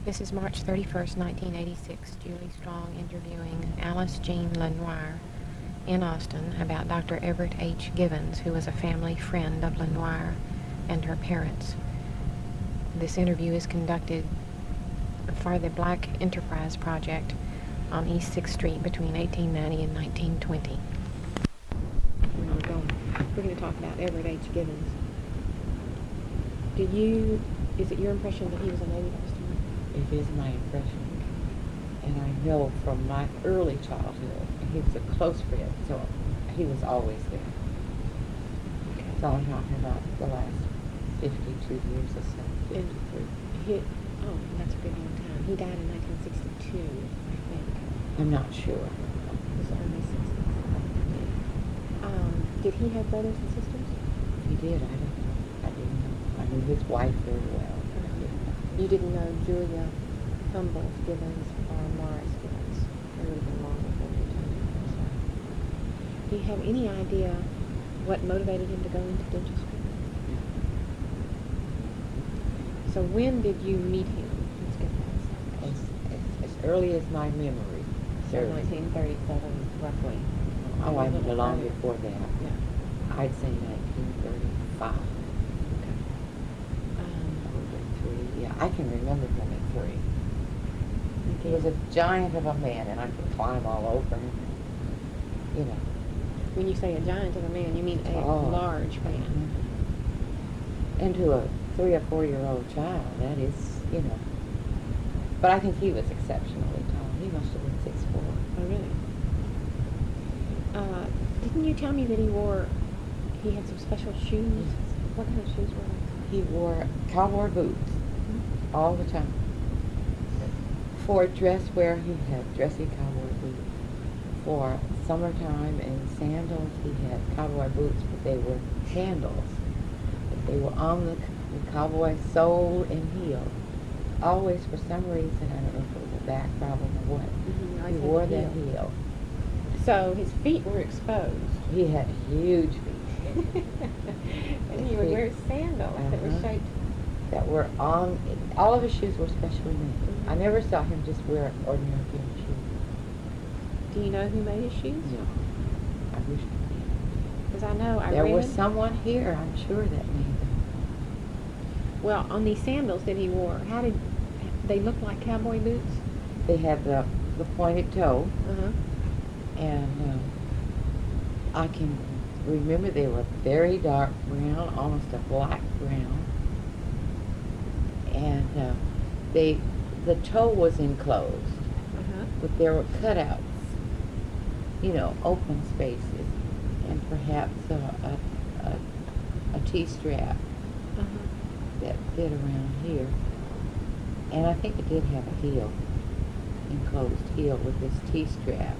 This is March 31st, 1986. Julie Strong interviewing Alice Jean Lenoir in Austin about Dr. Everett H. Givens, who was a family friend of Lenoir and her parents. This interview is conducted for the Black Enterprise Project on East 6th Street between 1890 and 1920. We're going to talk about Everett H. Givens. Is it your impression that he was a Navy customer? It is my impression. And I know from my early childhood, he was a close friend, so he was always there. Okay. So I'm talking about the last 52 years or so, 53. That's a pretty long time. He died in 1962, I think. I'm not sure. It was early 60s. Did he have brothers and sisters? He did, I don't know. I didn't know. I knew his wife very well. You didn't know Julia Humboldt Givens or Morris Givens. They would have been long before your time. Do you have any idea what motivated him to go into dentistry? So when did you meet him? Let's get that. As early as my memory. So 1937, roughly. Oh, I went along before that. Yeah. I'd say 1935. Yeah, I can remember him at 3. He was a giant of a man, and I could climb all over him. You know. When you say a giant of a man, you mean a large man. Mm-hmm. And to a 3 or 4 year old child, that is, you know. But I think he was exceptionally tall. He must have been 6'4". Oh, really? Didn't you tell me that he had some special shoes? What kind of shoes were they? He wore cowboy boots all the time. For dress wear, he had dressy cowboy boots. For summertime and sandals, he had cowboy boots, but they were sandals. But they were on the cowboy sole and heel. Always, for some reason, I don't know if it was a back problem or what, he wore that heel. So his feet were exposed. He had huge feet. And he would wear sandals that were shaped. That were on, all of his shoes were specially made. I never saw him just wear ordinary human shoes. Do you know who made his shoes? No. I wish I did. Because I know there was someone here, I'm sure, that made them. Well, on these sandals that he wore, how did they look like cowboy boots? They had the pointed toe. And I can remember they were very dark brown, almost a black brown. And the toe was enclosed, but there were cutouts, you know, open spaces, and perhaps a T-strap that fit around here. And I think it did have a heel, enclosed heel with this T-strap.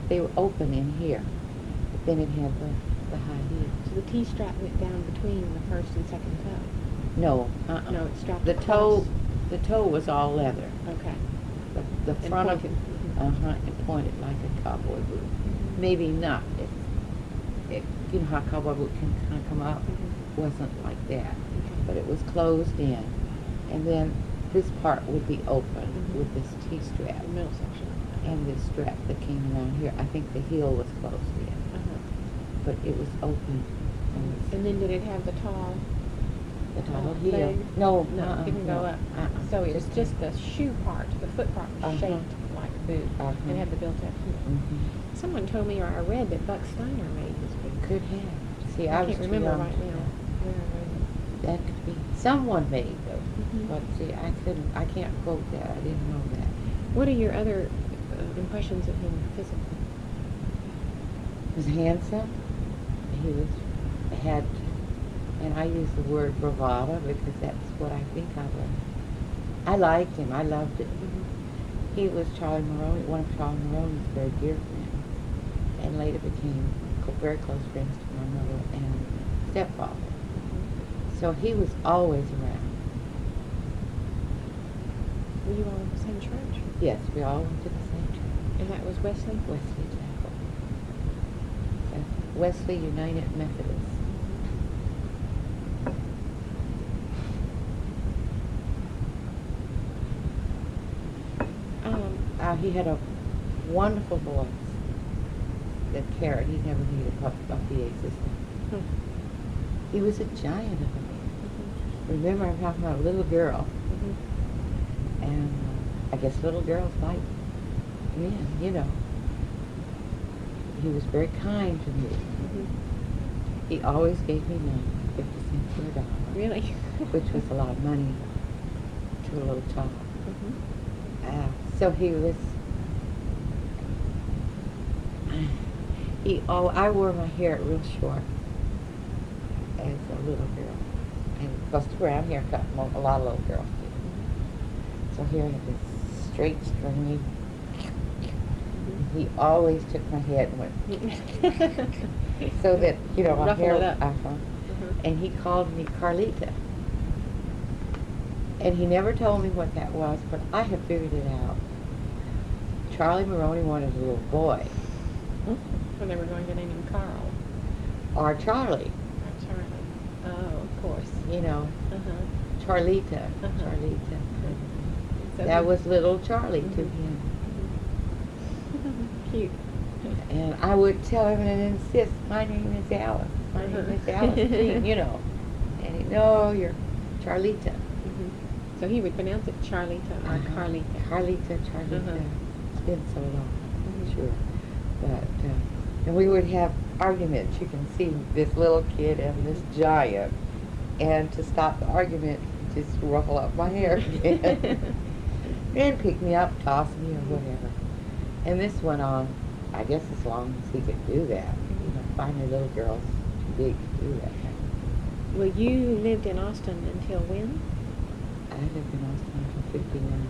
They were open in here, but then it had the high heel. So the T-strap went down between the first and second toe? No, No, it strapped the across. The toe was all leather. Okay. The front of it, it pointed like a cowboy boot. Maybe not. It, you know how a cowboy boot can kind of come up? Wasn't like that, but it was closed in, and then this part would be open with this T-strap. The middle section. And this strap that came around here. I think the heel was closed in, but it was open. And then did it have the tall heel? leg? No, it didn't go up. So it was just the shoe part, the foot part was shaped like a boot, and had the built-up heel. Someone told me, or I read, that Buck Steiner made this boot. Could have. See, I can't remember right now. That could be. Someone made those, but see, I can't quote that. I didn't know that. What are your other impressions of him physically? He was handsome. He had, and I use the word bravado because that's what I think of him. I liked him. I loved it. He was Charlie Maroney, one of Charlie Maroney's very dear friends, and later became very close friends to my mother and stepfather. So he was always around. Were you all in the same church? Yes, we all went to the same church. And that was Wesley? Wesley Chapel. Wesley United Methodist. he had a wonderful voice that carried. He never needed a PA system. Hmm. He was a giant of a man. Mm-hmm. Remember, I'm talking about a little girl. Mm-hmm. And I guess little girls like men, you know. He was very kind to me. Mm-hmm. He always gave me money, 50 cents or a dollar. Really? Which was a lot of money to a little child. Mm-hmm. So I wore my hair real short as a little girl. And because the brown haircut, a lot of little girls do. So here I had this straight, stringy. He always took my head and went so that, you know, my Ruffle hair. it up. And he called me Carlita. And he never told me what that was, but I have figured it out. Charlie Maroney wanted a little boy. So they were going to name him Carl. Or Charlie. Or Charlie. Oh, of course. You know, Uh-huh. Charlita. Uh-huh. Charlita. So That was little Charlie to him. Cute. And I would tell him and insist, my name is Alice. My name is Alice Jean, you know. And he'd, no, you're Charlita. So he would pronounce it Charlita or Carlita. Carlita, Charlita. It's been so long, sure. But, and we would have arguments. You can see this little kid and this giant. And to stop the argument, just ruffle up my hair again. And pick me up, toss me, or whatever. And this went on, I guess, as long as he could do that. You know, finally little girls too big to do that. Well, you lived in Austin until when? I lived in Austin until 59.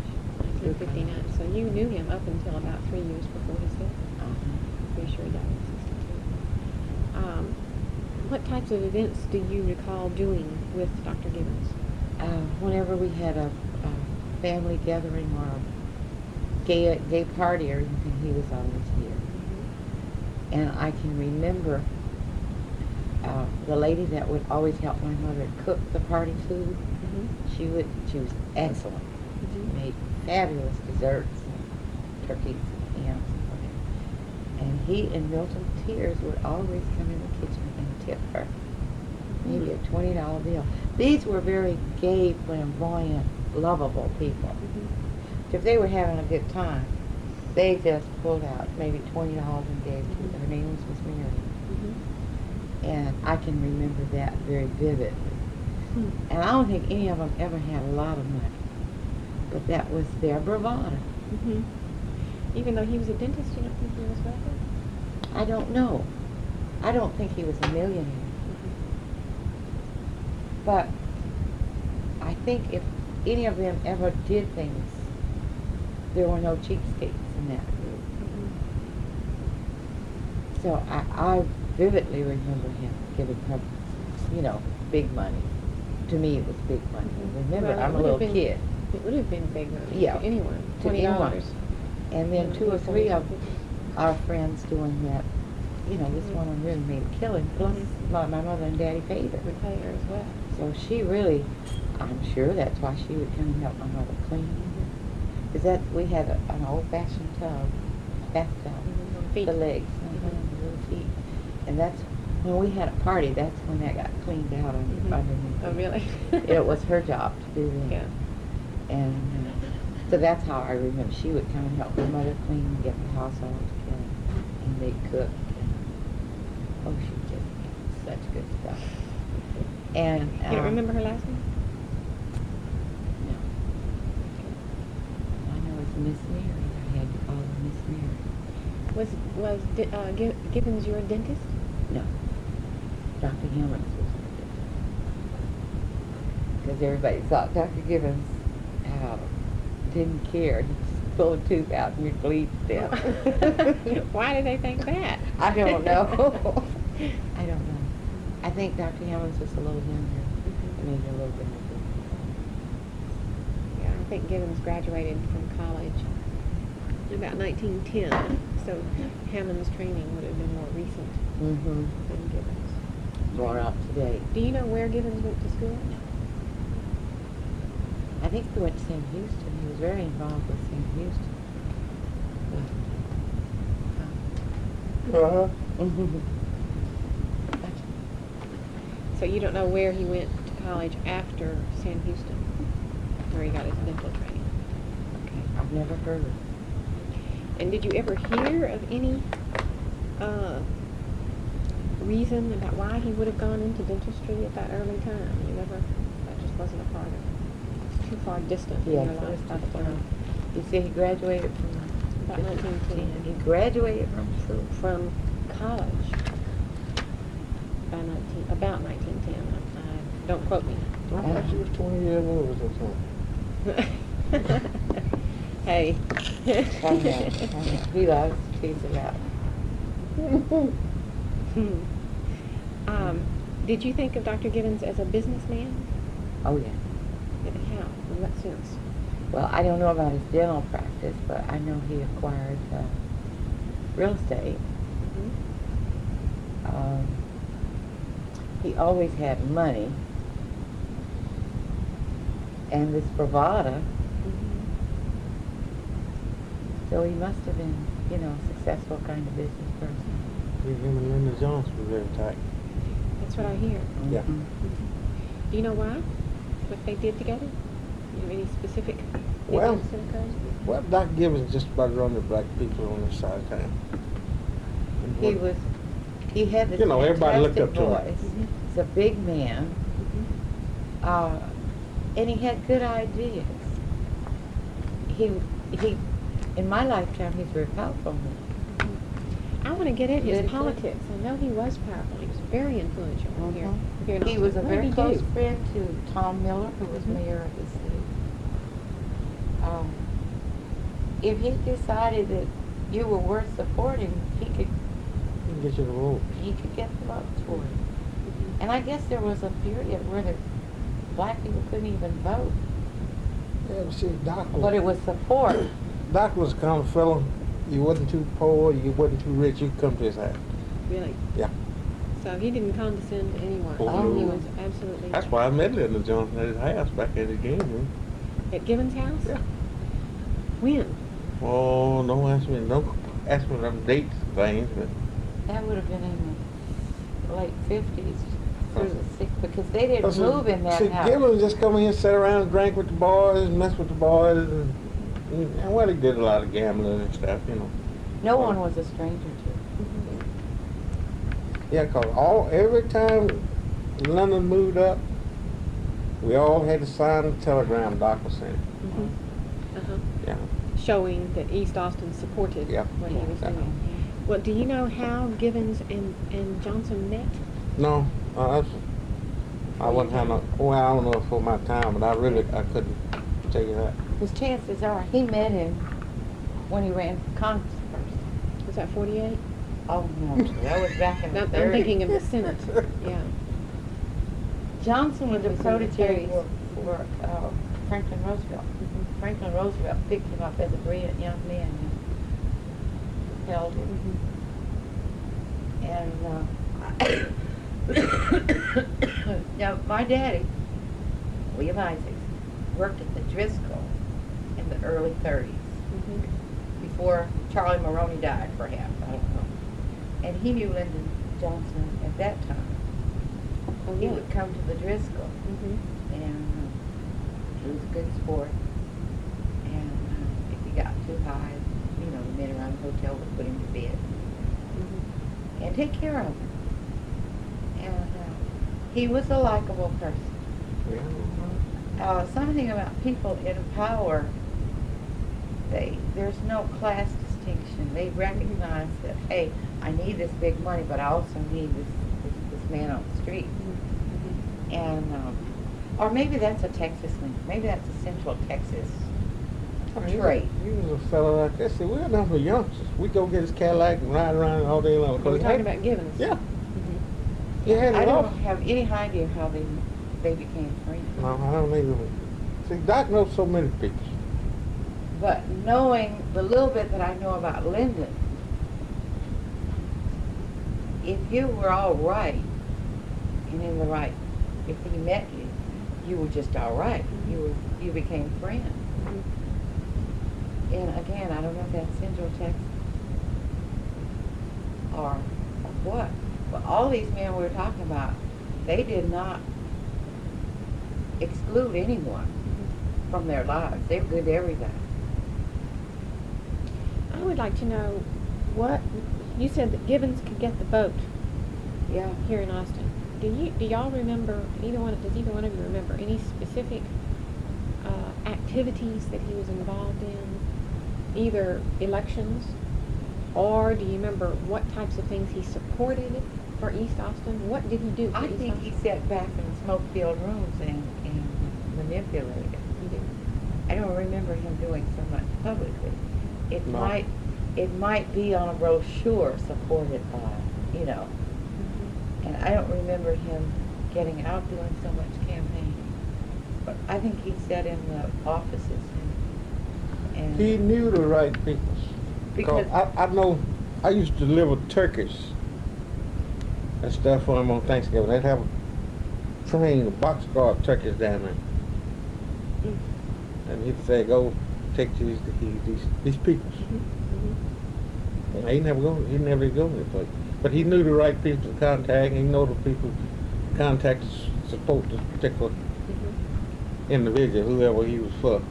1959. So you knew him up until about 3 years before his death. Pretty sure he died in 62. What types of events do you recall doing with Dr. Gibbons? Whenever we had a family gathering or a gay party or anything, he was always here. And I can remember the lady that would always help my mother cook the party food. She was excellent. She made fabulous desserts and turkeys and hams and whatever. And he and Milton Tears would always come in the kitchen and tip her. Maybe a $20 bill. These were very gay, flamboyant, lovable people. If they were having a good time, they just pulled out maybe $20 and gave to her. Her name was Miss Mary. And I can remember that very vividly. And I don't think any of them ever had a lot of money, but that was their bravado. Even though he was a dentist, you don't think he was wealthy? I don't know. I don't think he was a millionaire. But I think if any of them ever did things, there were no cheapskates in that group. So I vividly remember him giving her, you know, big money. To me, it was big money. Remember, Well, I'm a little kid. It would have been big money Yeah. to anyone. To anyone. $20. And then 2 or 3 of our friends doing that. You know, this woman really made a killing. Plus, my mother and daddy paid her. Would pay her as well. So she really, I'm sure that's why she would come and help my mother clean. Because we had an old-fashioned bathtub, Feet. the legs, the little feet. And that's, when we had a party, that's when that got cleaned out underneath. Oh, really? It was her job to do that. Yeah. And so that's how I remember. She would come and help my mother clean and get the house all together. And they'd cook. Oh, she just had such good stuff. And You don't remember her last name? No. I know it's Miss Mary. I had to call her Miss Mary. Was Gibbons your dentist? No. Dr. Hemmings was her dentist. Because everybody thought Dr. Gibbons didn't care. He'd just pull a tooth out and you'd bleed to death. Why did they think that? I don't know. I don't know. I think Dr. Hemmings was a little younger. Maybe a little bit older. Yeah, I think Gibbons graduated from college in about 1910. So Hammond's training would have been more recent than Gibbons. More up to date. Do you know where Gibbons went to school? I think he went to St. Houston. He was very involved with St. Houston. Uh-huh. So you don't know where he went to college after Sam Houston, where he got his dental training? Okay. I've never heard. And did you ever hear of any reason about why he would have gone into dentistry at that early time? You never, that just wasn't a part of it. It's too far distant in Yes, your it was life by too the far. time. You see, he graduated from About 1910. He graduated from school. From college by about 1910. Don't quote me. I thought she was 20 years old or something. Hey. I know. He loves to tease about it. Did you think of Dr. Gibbons as a businessman? Oh, yeah. How? In what sense? Well, I don't know about his dental practice, but I know he acquired real estate. Mm-hmm. He always had money. And this bravado. Mm-hmm. So he must have been, you know, a successful kind of business person. Him and Linda Johnson were very tight. That's what I hear. Yeah. Mhm. Do you know why? What they did together? You have any specific Well, events that occurred? Well, Dr. Gibbons just about run the black people on this side of town. And He had this You know, everybody looked fantastic up to him. voice. Mhm. He's a big man. Mm-hmm. And he had good ideas. He, in my lifetime, he's very powerful. I want to get at his Politically? politics. I know he was powerful. He was very influential here in He was a Austin. What very did he close do? friend to Tom Miller, who was Mhm. mayor of the city. If he decided that you were worth supporting, he could he can get you the vote. get the votes for it. Mhm. And I guess there was a period where the black people couldn't even vote, Yeah, but see, but it was support. Doc was the kind of fellow, you wasn't too poor, you wasn't too rich, you could come to his house. Really? Yeah. So he didn't condescend to anyone. Oh, He no. was absolutely. That's why I met Linda Johnson at his house back at the game room. At Gibbons' house? Yeah. When? Oh, don't ask me them dates and things, but That would have been in the late 50s through the 60s, because they didn't move in that see, house. Gibbons just come in, sat around, and drank with the boys, and mess with the boys, and well, he did a lot of gambling and stuff, you know. No one was a stranger to it. Mm-hmm. Yeah, 'cause every time London moved up, we all had to sign a telegram Doc was sending. Mm-hmm. Uh-huh. Yeah. Showing that East Austin supported Yeah. what he was Yeah. doing. Well, do you know how Gibbons and Johnson met? No, I wouldn't have no. Well, I don't know for my time, but I couldn't tell you that. His chances are he met him when he ran for Congress first. Was that 48? Oh, no, that was back in the I'm 30s. thinking of the Senate. Yeah. Johnson was a He was in the protege 30s. for Franklin Roosevelt. Mm-hmm. Franklin Roosevelt picked him up as a brilliant young man and held him. Mm-hmm. And now, my daddy, William Isaacs, worked at the Driscoll in the early 30s, Mm-hmm. before Charlie Maroney died, perhaps, I don't know. And he knew Lyndon Johnson at that time. Oh, He yeah. would come to the Driscoll, Mm-hmm. and he was a good sport. And if he got too high, you know, the men around the hotel would put him to bed Mm-hmm. and take care of him. And he was a likable person. Yeah. Something about people in power, there's no class distinction. They recognize that, hey, I need this big money, but I also need this man on the street. Mm-hmm. And or maybe that's a Texas thing. Maybe that's a Central Texas trait. He was a fellow like this. See, we're enough of youngsters. We go get his Cadillac and ride around all day long. We're talking about Gibbons. Yeah. Mm-hmm. He had I it don't all. have any idea how they became friends. No, I don't either. See, Doc knows so many people. But knowing the little bit that I know about Lyndon, if you were all right and in the right, if he met you, you were just all right. You became friends. And again, I don't know if that's Central Texas or what. But all these men we were talking about, they did not exclude anyone from their lives. They were good to everything. I would like to know what you said that Gibbons could get the vote Yeah. here in Austin. Do y'all remember, does either one of you remember any specific activities that he was involved in, either elections, or do you remember what types of things he supported for East Austin? What did he do for I East think Austin? he sat back in smoke-filled rooms and manipulated. I don't remember him doing so much publicly. It No. might be on a brochure supported by, you know. And I don't remember him getting out doing so much campaigning. But I think he sat in the offices and He knew the right people. Because- I know, I used to deliver turkeys and stuff for them on Thanksgiving. They'd have a train of boxcar turkeys down there. And he'd say, go take these people. And he never go there, but he knew the right people to contact. He knew the people to contact to support this particular individual, whoever he was for.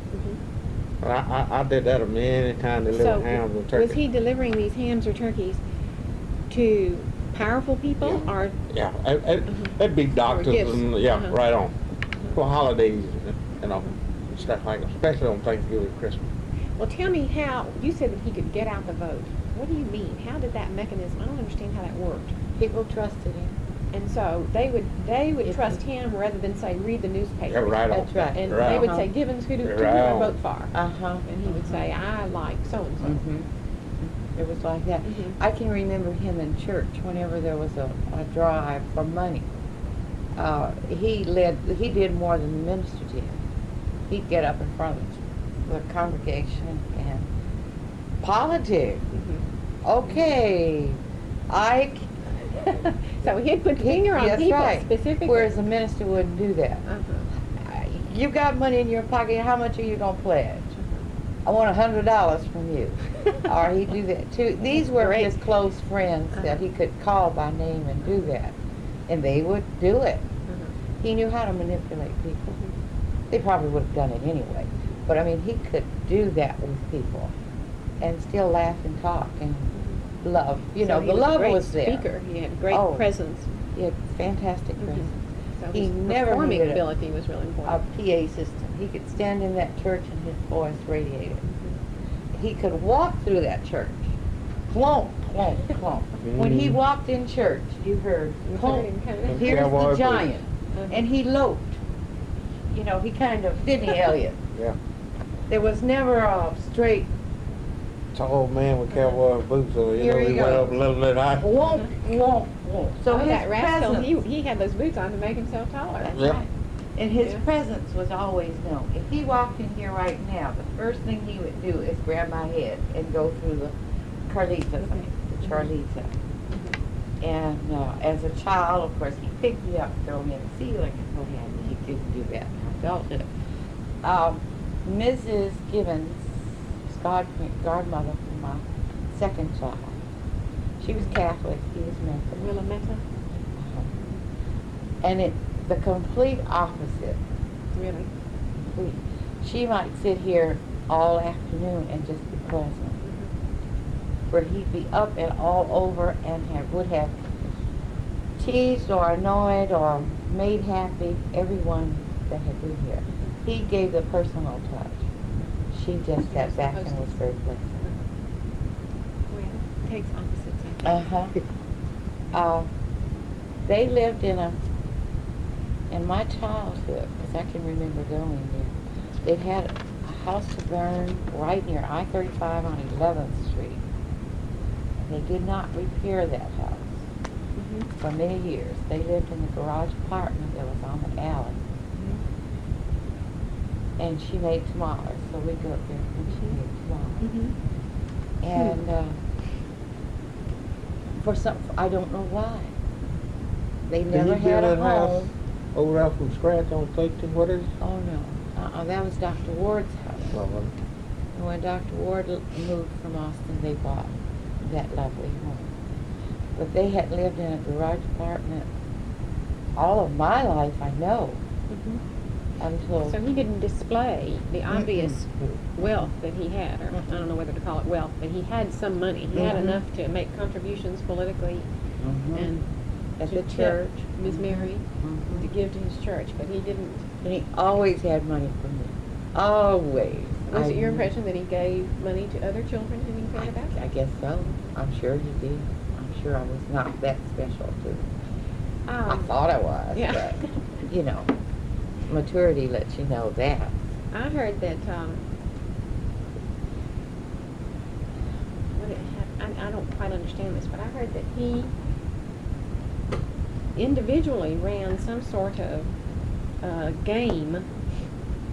I did that many times, deliver hams and turkeys. Was he delivering these hams or turkeys to powerful people, or Yeah, it'd be doctors gifts. and right on. For holidays, you know, stuff like that, especially on Thanksgiving and Christmas. well, tell me how you said that he could get out the vote. What do you mean? How did that mechanism? I don't understand how that worked. people trusted him. And so they would trust him rather than say read the newspaper. Yeah, right on. That's right. And Right they would on. say Gibbons, who do Right I on. vote for? And he would say I like so and so. It was like that. I can remember him in church whenever there was a drive for money. He did more than the minister did. He'd get up in front of the congregation and politics. Okay, So he'd put the finger on that's people right. specifically. Whereas the minister wouldn't do that. You got money in your pocket, how much are you going to pledge? I want $100 from you. Or he'd do that too. These were Great. his close friends that he could call by name and do that. And they would do it. He knew how to manipulate people. They probably would have done it anyway. But I mean, he could do that with people and still laugh and talk and love. You So know, he the was a love great was there. speaker. He had great Oh. presence. He had fantastic presence. So He his never performing needed ability was really A important. PA system. He could stand in that church and his voice radiated. He could walk through that church. Clomp, clomp, clomp. When he walked in church, you heard You clomp. heard him coming. Here's Cowboy the boots. giant. And he loped. You know, he kind of Sidney Elliott. Yeah. There was never a straight Tall man with cowboy boots on. You Here know, he he went goes. up a little bit high. womp, womp, womp. So Oh, his that rascal, presence, he had those boots on to make himself taller. that's Yeah. right. And his Yeah. presence was always known. If he walked in here right now, the first thing he would do is grab my head and go through the Carlita thing, the Charlita. And as a child, of course, he picked me up, throw me in the ceiling, and what have you. He didn't do that. I felt it. Mrs. Gibbons, godmother for my second child. She was Catholic. He was Methodist. Willamette? And the complete opposite. Really? Complete. She might sit here all afternoon and just be present. Where he'd be up and all over and would have teased or annoyed or made happy everyone that had been here. He gave the personal touch. She just sat back and was very pleasant. Well, it takes opposites, I think. They lived in my childhood, because I can remember going there. They had a house to burn right near I-35 on 11th Street. And they did not repair that house for many years. They lived in the garage apartment that was on the alley. And she made tamales, so we go up there and she made tamales. And I don't know why. They Did never he had build a that house home. over out from scratch on 13? What is it? Oh no, that was Dr. Ward's house. Well, And when Dr. Ward moved from Austin, they bought that lovely home. But they had lived in a garage apartment all of my life, I know, until... So he didn't display the obvious Mm-mm. wealth that he had, or I don't know whether to call it wealth, but he had some money. He had enough to make contributions politically and at to the church. Miss Mary, Mhm. to give to his church, but he didn't. And he always had money for me. Always. Was it your impression that he gave money to other children whom he cared about? I guess so. I'm sure he did. I'm sure I was not that special too. I thought I was, Yeah. but, you know, maturity lets you know that. I heard that, I don't quite understand this, but I heard that he individually ran some sort of game.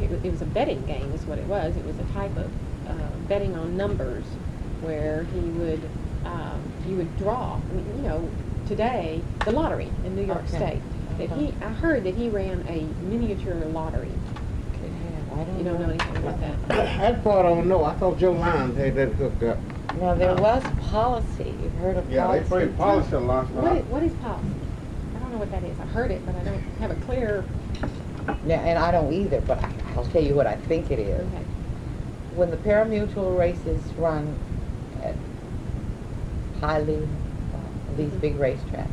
It was a betting game is what it was. It was a type of betting on numbers where he would, you would draw, I mean, you know, today, the lottery in New York State. That I heard that he ran a miniature lottery. Could have. I don't You don't know anything about that? That part I don't know. I thought Joe Lyons had that hooked up. Now, there was policy. You've heard of Yeah, they policy? played policy a lot. What is policy? I don't know what that is. I heard it, but I don't have a clear. Yeah, and I don't either, but I'll tell you what I think it is. Okay. When the parimutuel races run at highly, these big racetracks,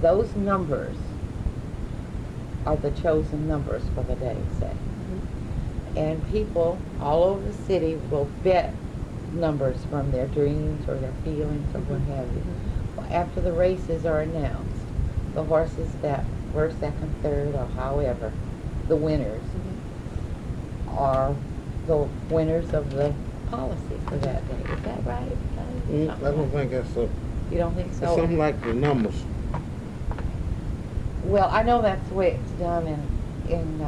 those numbers are the chosen numbers for the day, say. And people all over the city will bet numbers from their dreams or their feelings or what have you. Well, after the races are announced, the horses that were second, third, or however, the winners are the winners of the policy for that day. Is that right? I don't think that's so. You don't think It's so? something like the numbers. Well, I know that's the way it's done in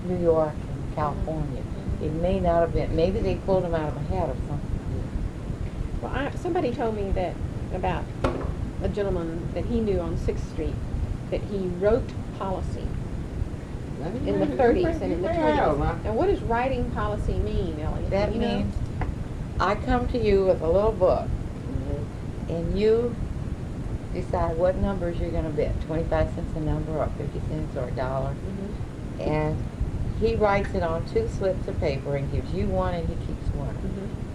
New York and California. It may not have been. Maybe they pulled them out of a hat or something. Well, somebody told me that about a gentleman that he knew on 6th Street that he wrote policy in the 30s and in the 20s. Now, what does writing policy mean, Elliot? That Do you know? means I come to you with a little book, and you decide what numbers you're going to bet, 25 cents a number or 50 cents or $1. And he writes it on 2 slips of paper and gives you one and he keeps one.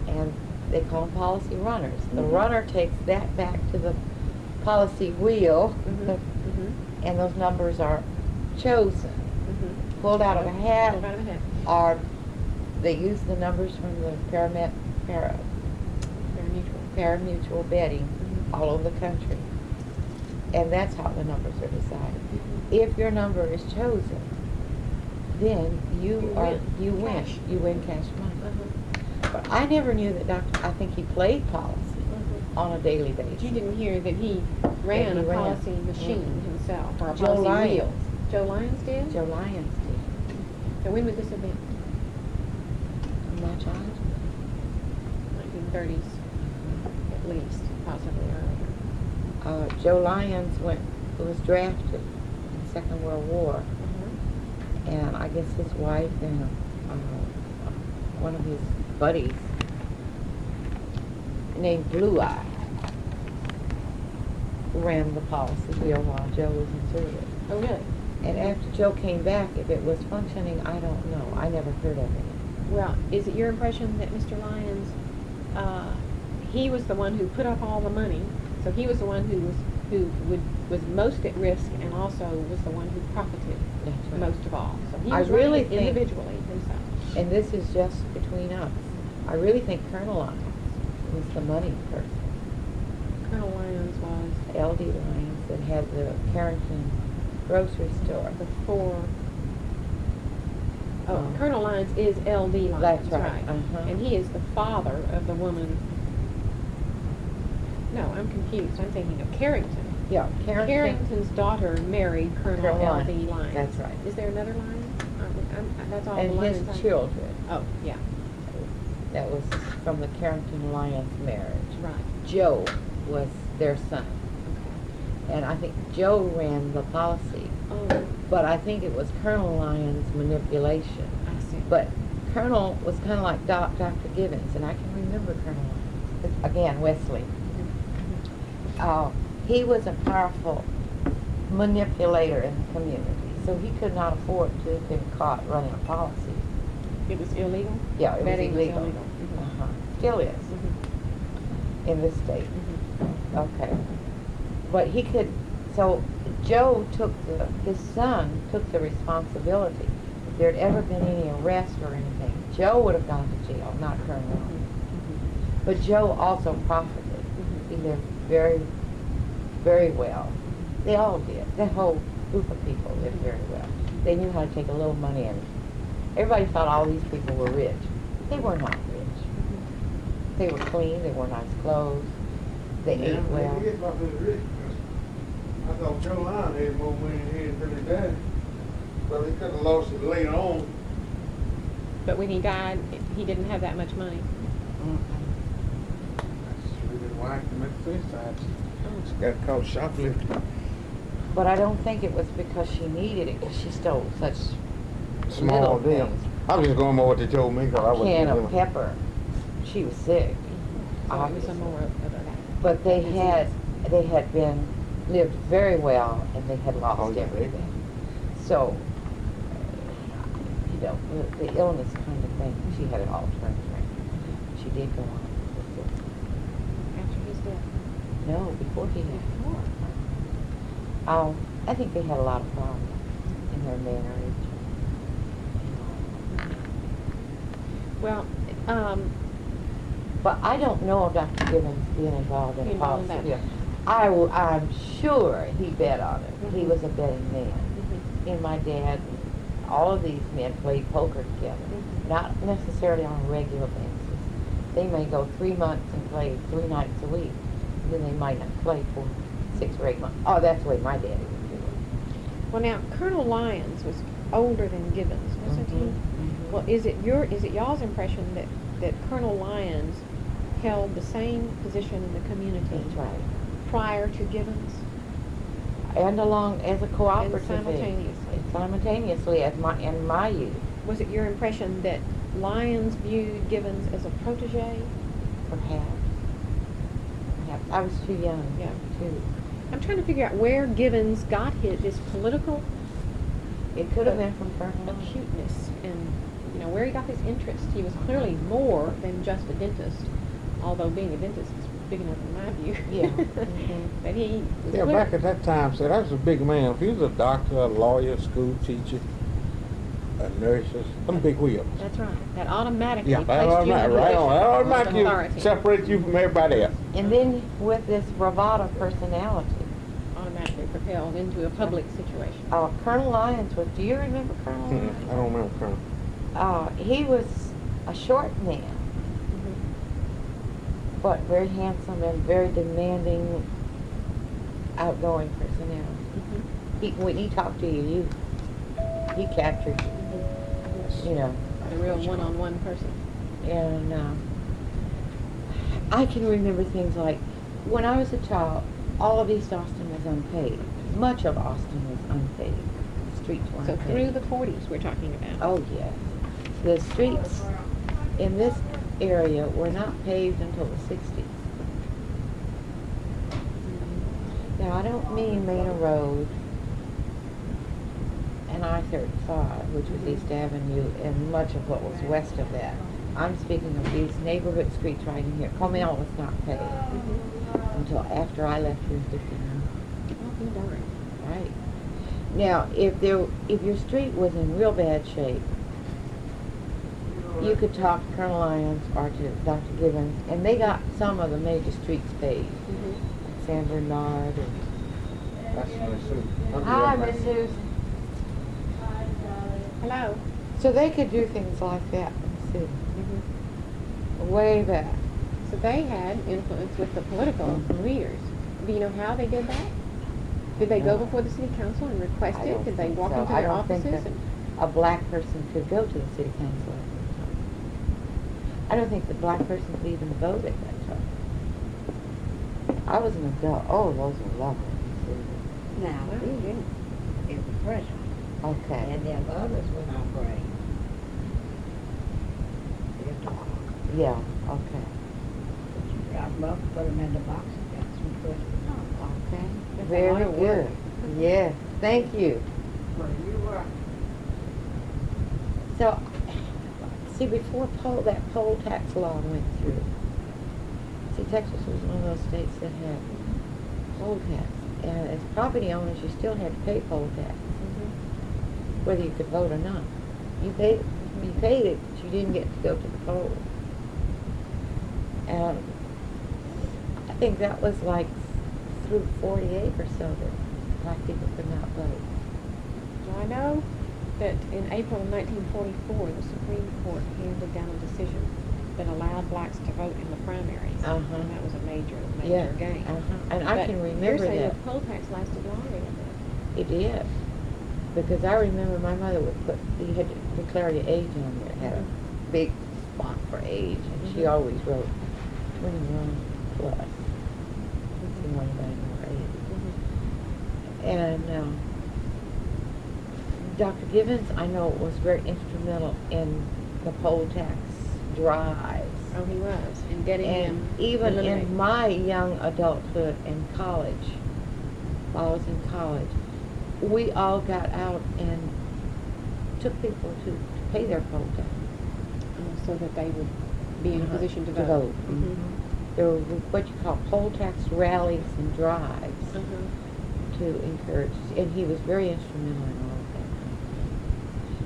And they call them policy runners. The runner takes that back to the policy wheel, and those numbers are chosen, pulled out of a hat, Pulled out of a hat. or they use the numbers from the parimutuel betting all over the country. And that's how the numbers are decided. If your number is chosen, then you win. Cash. You win cash money. But I never knew that I think he played policy on a daily basis. You didn't hear that he ran he a ran. policy machine himself, or a Joe policy Lyons. wheel. Joe Lyons did? Joe Lyons did. So when was this event? In my childhood. 1930s, at least, possibly earlier. Joe Lyons was drafted in the Second World War, and I guess his wife and one of his buddies named Blue Eye ran the policy wheel while Joe was in service. Oh, really? And after Joe came back, if it was functioning, I don't know. I never heard of it. Well, is it your impression that Mr. Lyons, he was the one who put up all the money, so he was the one who was most at risk, and also was the one who profited That's right. most of all. So he I was really running it think- individually himself. And this is just between us. I really think Colonel Lyons was the money person. Colonel Lyons was L.D. Lyons that had the Carrington grocery store. before. Oh, Oh. Colonel Lyons is L.D. Lyons, That's right. Uh-huh. And he is the father of the woman. No, I'm confused. I'm thinking of Carrington. Yeah, Carrington. Carrington's daughter married Colonel Colonel L.D. Lyons. Lyons. That's right. Is there another Lyons? That's all And the Lyons. his children. Oh, yeah, That was from the Carrington Lyons marriage. right. Joe was their son. And I think Joe ran the policy. Oh, But I think it was Colonel Lyons' manipulation. I see. But Colonel was kind of like Dr. Gibbons, and I can remember Colonel Lyons. Again, Wesley. He was a powerful manipulator in the community, so he could not afford to have been caught running a policy. It was illegal? Yeah, it was Betting illegal. was illegal. Mm-hmm. Still is Mm-hmm. in this state. Mm-hmm. Okay. But he could, so Joe his son took the responsibility. If there had ever been any arrest or anything, Joe would have gone to jail, not Colonel Lyons. Mm-hmm. But Joe also profited. Mm-hmm. He lived very, very well. They all did. That whole group of people lived very well. They knew how to take a little money, and everybody thought all these people were rich. They were not rich. They were clean. They wore nice clothes. They ate well. He about being rich. I thought Joe Lyons had more money than he had really died. Well, he could have lost it later on. But when he died, he didn't have that much money. That's really why he committed suicide. She got caught shoplifting. But I don't think it was because she needed it, because she stole such Small little deal. things. I was just going by what they told me because I A wasn't can living. of pepper. She was sick. So it was Obviously. a more of a But they disease. had lived very well, and they had lost Oh, yeah. everything. So, you know, the illness kind of thing, she had it all turned around. She did go on with it. After his death. No, before he had. Before. I think they had a lot of problems in their marriage. Well, But I don't know of Dr. Gibbons being involved in You know policy. that. Yeah. I'm sure he bet on it. He was a betting man. He and my dad, all of these men played poker together, not necessarily on a regular basis. They may go 3 months and play 3 nights a week. Then they might not play for 6 or 8 months. Oh, that's the way my daddy would do it. well, now Colonel Lyons was older than Gibbons, wasn't he? Mhm. Well, is it y'all's impression that Colonel Lyons held the same position in the community That's right. prior to Gibbons? And along as a cooperative. And simultaneously. And simultaneously as in my youth. Was it your impression that Lyons viewed Gibbons as a protege? Perhaps. I was too young. Yeah. Too. I'm trying to figure out where Gibbons got his political It could have been from Colonel Lyons. acuteness and, you know, where he got his interest. He was clearly more than just a dentist, although being a dentist is big enough in my view. Yeah. Mhm. But he was Yeah, clear. back at that time, so that was a big man. If he was a doctor, a lawyer, school teacher, a nurse, some big wheels. That's right. That automatically Yeah, that placed you automatic, in a right position on. That of automatically authority. separates you from everybody else. And then with this bravado personality, Automatically propelled into a public situation. Colonel Lyons was, do you remember Colonel I Lyons? don't remember Colonel. He was a short man, Mhm. but very handsome and very demanding, outgoing personality. Mhm. When he talked to you, he captured you, Mhm. you know. The real one-on-one person. And I can remember things like, when I was a child, all of East Austin was unpaved. Much of Austin was unpaved. The streets weren't So paved. through the 40s we're talking about. Oh, yes. The streets in this area were not paved until the 60s. Now, I don't mean Manor Road and I-35, which was East Avenue, and much of what was west of that. I'm speaking of these neighborhood streets right in here. Comel was not paved until after I left here in 59. Oh, you darn. Right. Now, if your street was in real bad shape, you could talk to Colonel Lyons or to Dr. Gibbons, and they got some of the major streets paved. Mhm. San Bernard and... That's Miss Susan. Hi, Miss Susan. Hello. So they could do things like that in the city, Mhm. way back. So they had influence with the political leaders. Do you know how they did that? Did they go No. before the city council and request I it? don't Did they think walk so. into I their don't think offices? that And a black person could go to the city council. I don't think the black person could even vote at that time. I was an adult. Oh, those were lovely. Now, Well, he yeah. is the president, Okay. and the others were not great. Yeah, okay. I'd love to put them in the box and got some questions. Okay. That's a Very lot of work. good. Yes, thank you. Well, you were. So, see, before that poll tax law went through, see, Texas was one of those states that had poll tax. And as property owners, you still had to pay poll tax, whether you could vote or not. You paid it, but you didn't get to go to the poll. And I think that was like through 48 or so that black people could not vote. Well, I know that in April of 1944, the Supreme Court handed down a decision that allowed blacks to vote in the primaries. Uh-huh. And that was a major Yeah, gain. And I But can you're remember saying that. the poll tax lasted longer than that. It did. Because I remember my mother would you had to declare your age on there. It had a big spot for age. And she always wrote 21 plus. She didn't want anybody more age. And Dr. Givens, I know, was very instrumental in the poll tax drives. Oh, he was. In getting And him even eliminated. in my young adulthood in college, while I was in college, we all got out and took people to pay their poll tax. So that they would be in a position to vote. Mm-hmm. Mhm. There were what you call poll tax rallies and drives Uh-huh. to encourage, and he was very instrumental in all of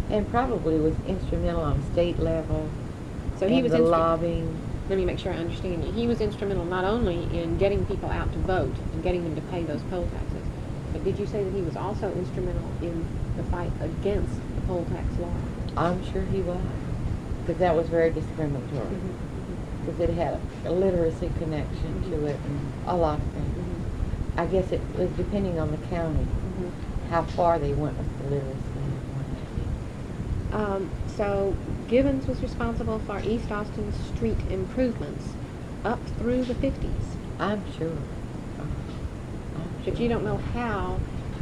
that. And probably was instrumental on state level. So he and was the lobbying. Let me make sure I understand you. He was instrumental not only in getting people out to vote and getting them to pay those poll taxes, but did you say that he was also instrumental in the fight against the poll tax law? I'm sure he was, because that was very discriminatory. Because it had a literacy connection to it and a lot of things. I guess it was depending on the county, how far they went with the literacy. So Givens was responsible for East Austin street improvements up through the 50s. I'm sure. But you don't know how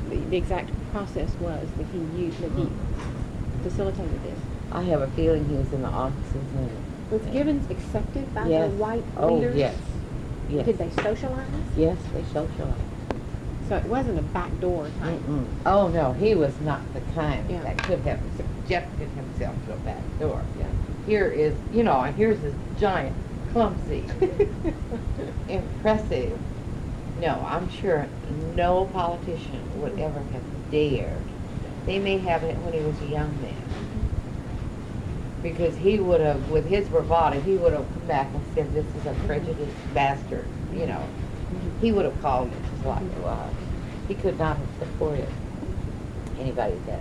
the exact process was that he used, that he facilitated this. I have a feeling he was in the offices and Was Givens accepted by yes. the white Oh, leaders? yes. Yes. Did they socialize? Yes, they socialized. So it wasn't a backdoor type. Mm-mm. Oh no, he was not the kind Yeah. that could have subjected himself to a back door. Yeah. Here is, and here's this giant, clumsy, impressive. No, I'm sure no politician would ever have dared. They may have it when he was a young man. Because he would have, with his bravado, he would have come back and said, this is a prejudiced bastard, He would have called it just like it was. He could not have supported anybody that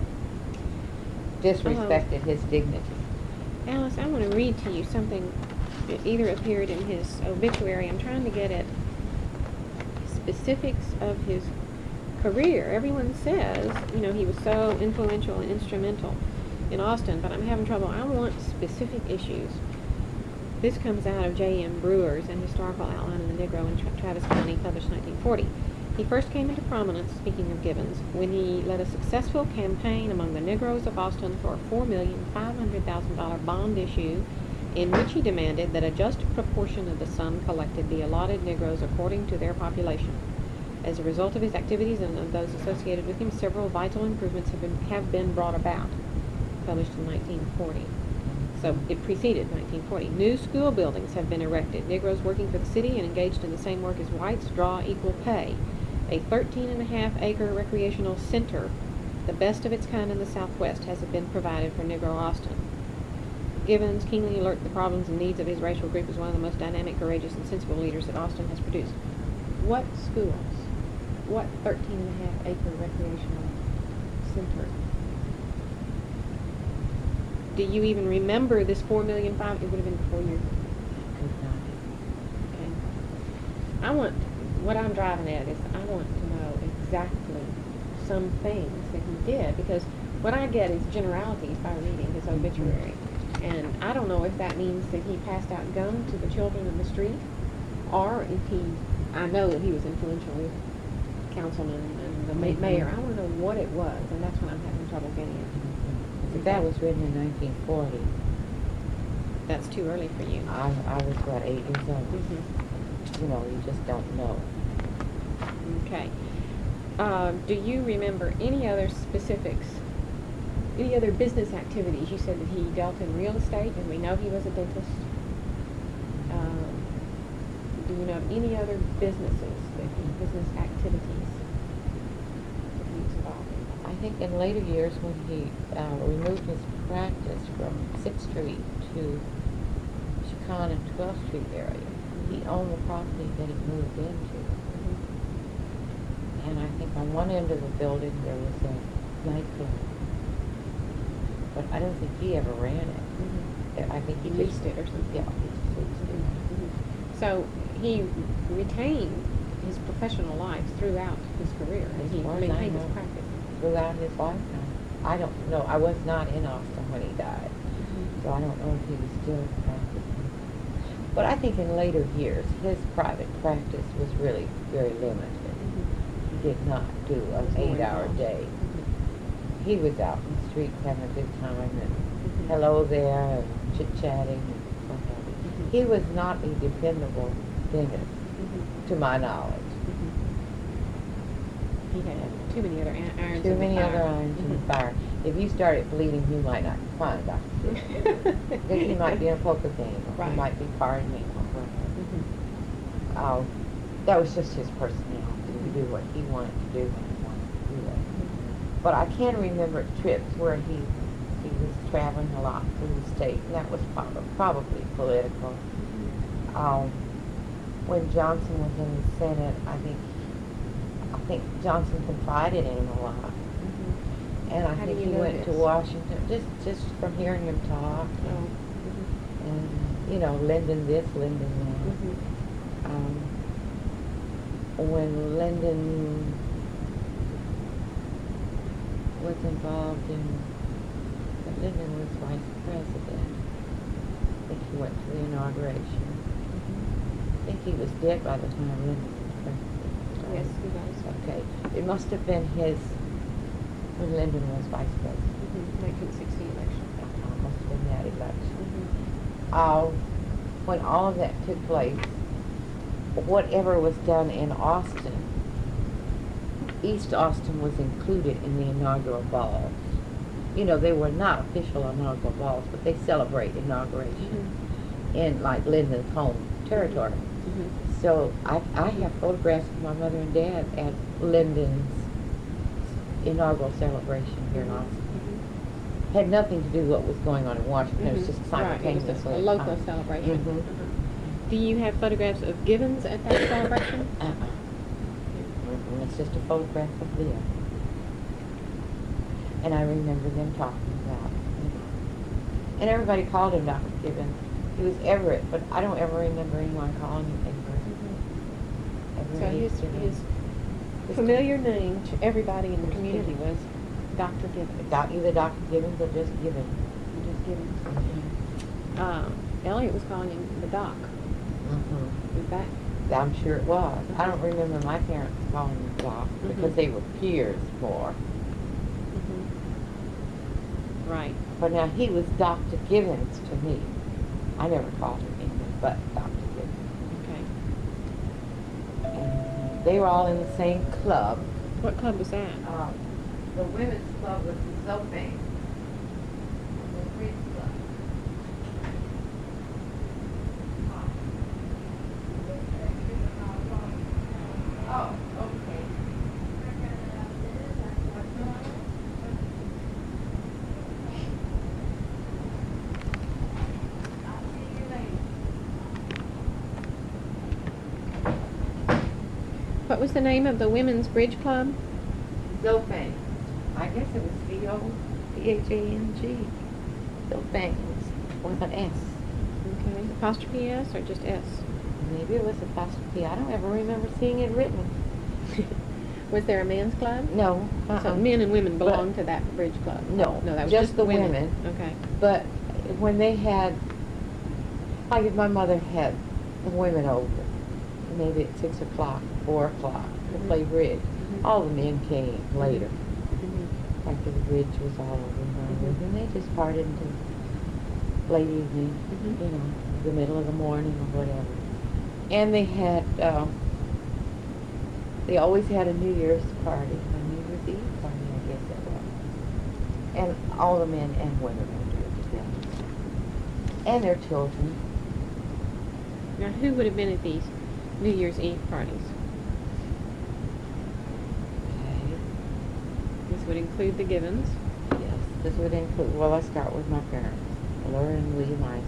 disrespected his dignity. Alice, I want to read to you something that either appeared in his obituary. I'm trying to get at specifics of his career. Everyone says, he was so influential and instrumental in Austin, but I'm having trouble. I want specific issues. This comes out of J.M. Brewer's An Historical Outline of the Negro in Travis County, published 1940. He first came into prominence, speaking of Givens, when he led a successful campaign among the Negroes of Austin for a $4,500,000 bond issue in which he demanded that a just proportion of the sum collected be allotted Negroes according to their population. As a result of his activities and of those associated with him, several vital improvements have been brought about, published in 1940. So it preceded 1940. New school buildings have been erected. Negroes working for the city and engaged in the same work as whites draw equal pay. A 13.5-acre recreational center, the best of its kind in the Southwest, has been provided for Negro Austin. Givens, keenly alert to the problems and needs of his racial group, is one of the most dynamic, courageous, and sensible leaders that Austin has produced. What schools? What 13.5-acre recreational center? Do you even remember this $4.5 million? It would have been before you. Okay. What I'm driving at is I want to know exactly some things that he did, because what I get is generalities by reading his obituary. And I don't know if that means that he passed out gum to the children in the street, or if I know that he was influential with councilman and the mayor. I want to know what it was, and that's what I'm having trouble getting into. That was written in 1940. that's too early for you. I was, what, 8 years old? Mhm. You know, you just don't know. Okay. Do you remember any other specifics, any other business activities? You said that he dealt in real estate, and we know he was a dentist. Do you know of any other businesses, business activities that he was involved in? I think in later years when he removed his practice from 6th Street to Chicon and 12th Street area, he owned the property that he moved into. And I think on one end of the building there was a nightclub. But I don't think he ever ran it. I think he Leased it or something. Yeah, he just leased it. So he retained his professional life throughout his career, and As he far as I maintained his know. practice. Throughout his lifetime. I don't know. I was not in Austin when he died, so I don't know if he was still practicing. But I think in later years, his private practice was really very limited. He did not do an Was more 8-hour involved. day. He was out in the streets having a good time and hello there and chit-chatting and what have you. He was not a dependable dentist, to my knowledge. He had too many other irons Too in the many fire. other irons in the fire. If you started bleeding, you might not find Dr. Gibbons. Because he might be in a poker game, or Right. he might be partying, or whatever. That was just his personality, to do what he wanted to do when he wanted to do it. But I can remember trips where he was traveling a lot through the state, and that was probably political. When Johnson was in the Senate, I think Johnson confided in him a lot. And I How do think you he know went to this? Washington, just from hearing him talk, and you know, Lyndon this, Lyndon that. When Lyndon was involved in, when Lyndon was vice president, I think he went to the inauguration. I think he was dead by the time Lyndon was president. Yes, he was. Okay, it must have been when Lyndon was vice president. 1960 election. Must have been that election. When all of that took place, whatever was done in Austin, East Austin was included in the inaugural balls. You know, they were not official inaugural balls, but they celebrate inauguration in like Lyndon's home territory. So I have photographs of my mother and dad at Lyndon's inaugural celebration here in Austin. Had nothing to do with what was going on in Washington. It was just simultaneously. Right, it was a local celebration. Do you have photographs of Gibbons at that celebration? It's just a photograph of them. And I remember them talking about, and everybody called him Dr. Gibbons. He was Everett, but I don't ever remember anyone calling him Everett. So his familiar name to everybody in the community was Dr. Gibbons. Either Dr. Gibbons or just Gibbons. Just Gibbons. Elliot was calling him the Doc. Is that? I'm sure it was. I don't remember my parents calling him Doc because they were peers more. Right. But now he was Dr. Gibbons to me. I never called him anything but Dr. Gibbons. Okay. And they were all in the same club. What club was that? The women's club was the Zophane. The Bridge Club. Oh, okay. What was the name of the Women's Bridge Club? Zophane. I guess it was Zophang. Zophane with an S. Okay. Apostrophe S or just S? Maybe it was apostrophe. I don't ever remember seeing it written. Was there a men's club? No. So men and women belonged to that bridge club? No, No, that was just the women. women. Okay. But when they had, like if my mother had the women over, maybe at 6 o'clock, 4 o'clock, to play bridge, all the men came later. After the bridge was all over, and they just parted until late evening, Mhm. you know, the middle of the morning or whatever. And they had, they always had a New Year's party, a New Year's Eve party, I guess it was. And all the men and women went to it together. And their children. Now, who would have been at these New Year's Eve parties? Okay. This would include the Givens. Yes, this would include, well, let's start with my parents, Laura and William Isaac,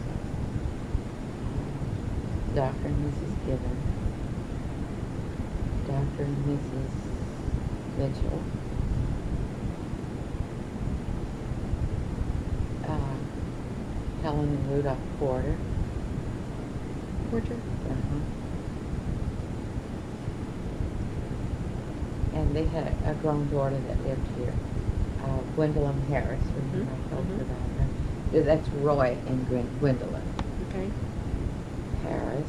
Dr. and Mrs. Gibbons, Dr. and Mrs. Mitchell, Helen and Rudolph Porter. Porter. And they had a grown daughter that lived here, Gwendolyn Harris. Remember I told you about her? Yeah, that's Roy and Gwendolyn Okay. Harris.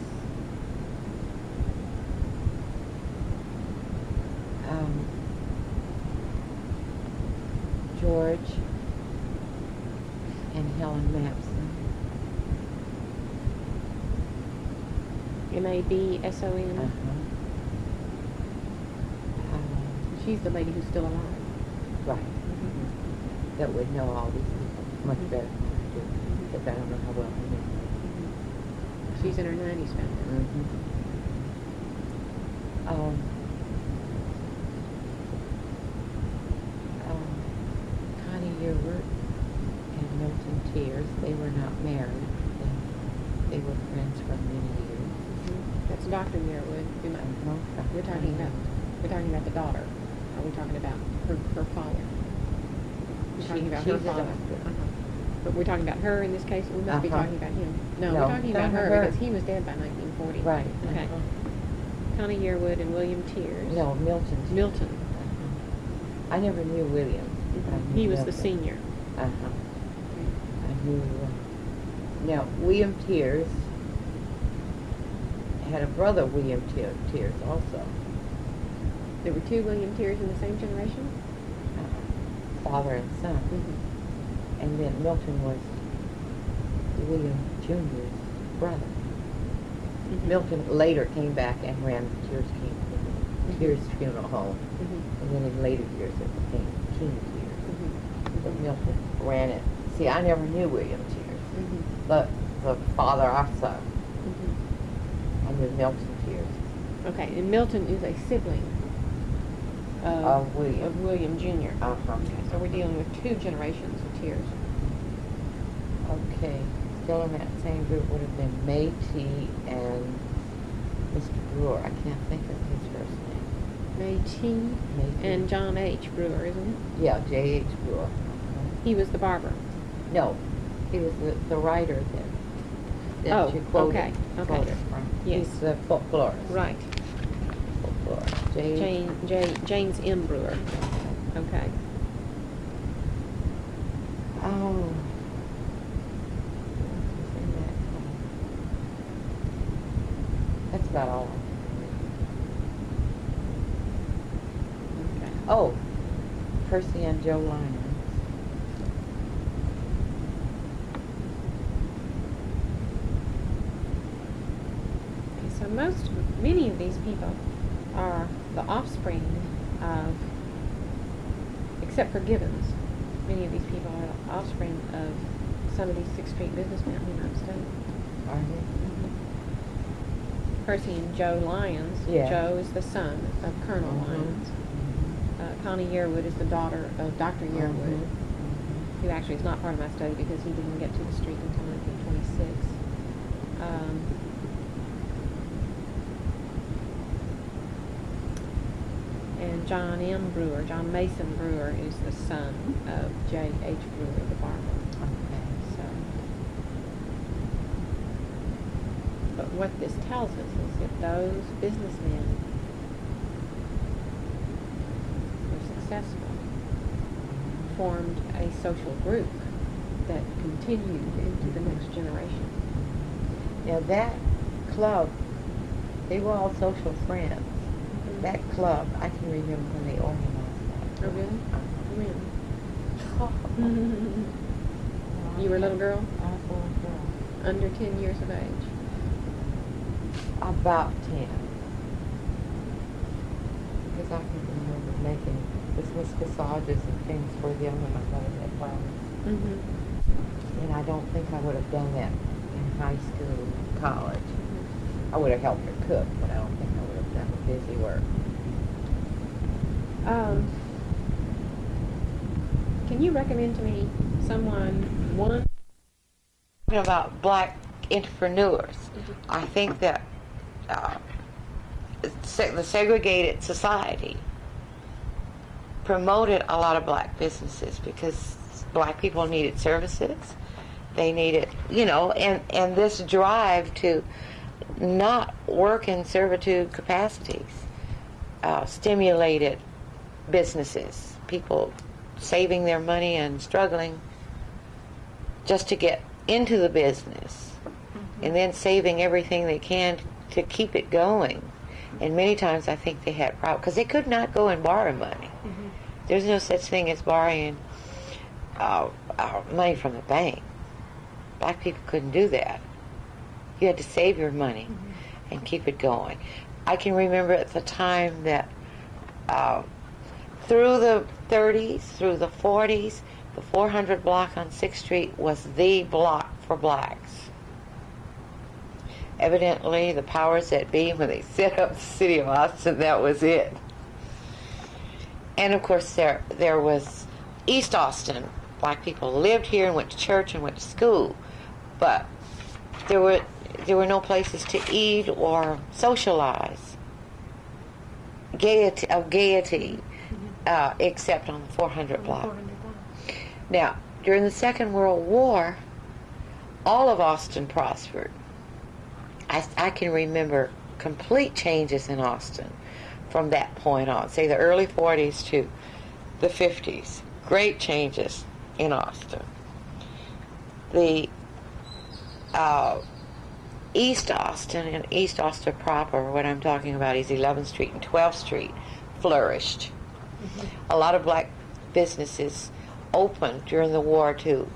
George and Helen Mapson. Mabson. She's the lady who's still alive. Right. That would know all these people much better than I do, because I don't know how well I know. She's in her 90s family. Connie Yearwood and Milton Tears, they were not married. They were friends for many years. That's Dr. Yearwood. We're talking about the daughter. Are we talking about her father? We're talking about her She's a father. doctor. But we're talking about her in this case. We must be talking about him. No, No, we're talking about talking her about her. because he was dead by 1940. Right. Okay. Connie Yearwood and William Tears. No, Milton. Milton. I never knew William. I knew He was the Milton. senior. I knew. Now, William Tears had a brother, William Tears, also. There were two William Tears in the same generation? Father and son. And then Milton was William Jr.'s brother. Milton later came back and ran the Tears funeral home. And then in later years it became King Tears. But Milton ran it. See, I never knew William Tears. The father or son. I knew Milton Tears. Okay, and Milton is a sibling Of William. of William Jr. Okay, So we're dealing with two generations of Tears. Okay, still in that same group would have been Métis and Mr. Brewer. I can't think of his first name. Métis Métis. and John H. Brewer, isn't it? Yeah, J.H. Brewer. He was the barber. No, he was the writer that Oh, you quoted, okay. quoted from. Yes. He's the folklorist. Right. Folklorist. James M. Brewer. Okay. Oh. That's about all. Okay. Oh, Percy and Joe Lyons. So many of these people are the offspring of, except for Gibbons, many of these people are the offspring of some of these 6th Street businessmen in the United States. Are they? Percy and Joe Lyons. Yeah. Joe is the son of Colonel Lyons. Connie Yearwood is the daughter of Dr. Yearwood, who actually is not part of my study because he didn't get to the street until 1926. And John M. Brewer, John Mason Brewer, is the son of J.H. Brewer, the barber. Okay. So, but what this tells us is that those businessmen were successful, formed a social group that continued into the next generation. Now that club, they were all social friends. That club, I can remember when they organized that. Oh, really? When? You were a little girl? I was a little girl. Under 10 years of age? About 10. Because I can remember making Christmas corsages and things for them when my mother had flowers. Mm-hmm. And I don't think I would have done that in high school, college. I would have helped her cook, but I don't think I would have done the busy work. Can you recommend to me one? Talking about black entrepreneurs, I think that the segregated society promoted a lot of black businesses because black people needed services. They needed, and this drive to not work in servitude capacities stimulated businesses, people saving their money and struggling just to get into the business, and then saving everything they can to keep it going. And many times I think they had problems because they could not go and borrow money. There's no such thing as borrowing money from the bank. Black people couldn't do that. You had to save your money and keep it going. I can remember at the time that through the 30s, through the 40s, the 400 block on 6th Street was the block for blacks. Evidently, the powers that be, when they set up the city of Austin, that was it. And of course, there was East Austin. Black people lived here and went to church and went to school, but there were no places to eat or socialize. Gaiety, except on the 400 block. Now, during the Second World War, all of Austin prospered. I can remember complete changes in Austin from that point on, say the early 40s to the 50s. Great changes in Austin. The East Austin and East Austin proper, what I'm talking about is 11th Street and 12th Street, flourished. A lot of black businesses opened during the war to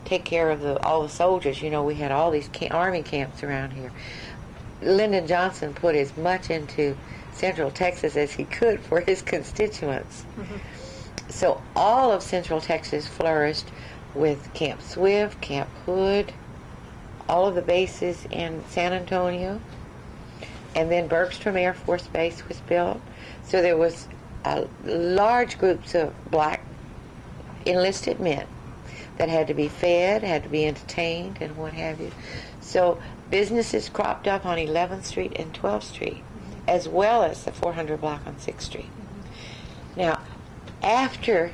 take care of all the soldiers. We had all these army camps around here. Lyndon Johnson put as much into Central Texas as he could for his constituents. So all of Central Texas flourished with Camp Swift, Camp Hood, all of the bases in San Antonio. And then Bergstrom Air Force Base was built. So there was large groups of black enlisted men that had to be fed, had to be entertained, and what have you. So businesses cropped up on 11th Street and 12th Street, as well as the 400 block on 6th Street. Now, after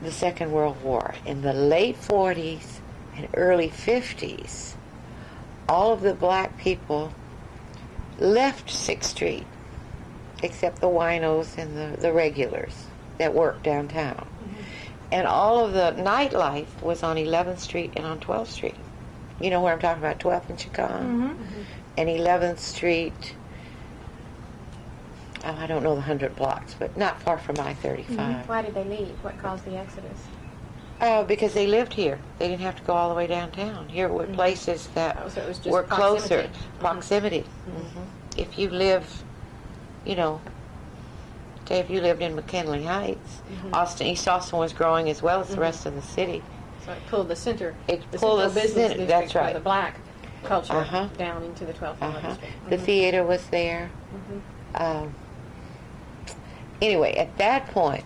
the Second World War, in the late 40s and early 50s, all of the black people left 6th Street, except the winos and the regulars that worked downtown. And all of the nightlife was on 11th Street and on 12th Street. You know where I'm talking about, 12th and Chicago? And 11th Street, I don't know the 100 blocks, but not far from I-35. Why did they leave? What caused the exodus? Because they lived here. They didn't have to go all the way downtown. Here were places that So it was just were closer. proximity. Proximity. If you live, say if you lived in McKinley Heights, East Austin was growing as well as the rest of the city. So it pulled the center. It the pulled central the business center, district that's right. for the black culture Uh-huh. down into the 12th and 11th Street. The theater was there. Anyway, at that point,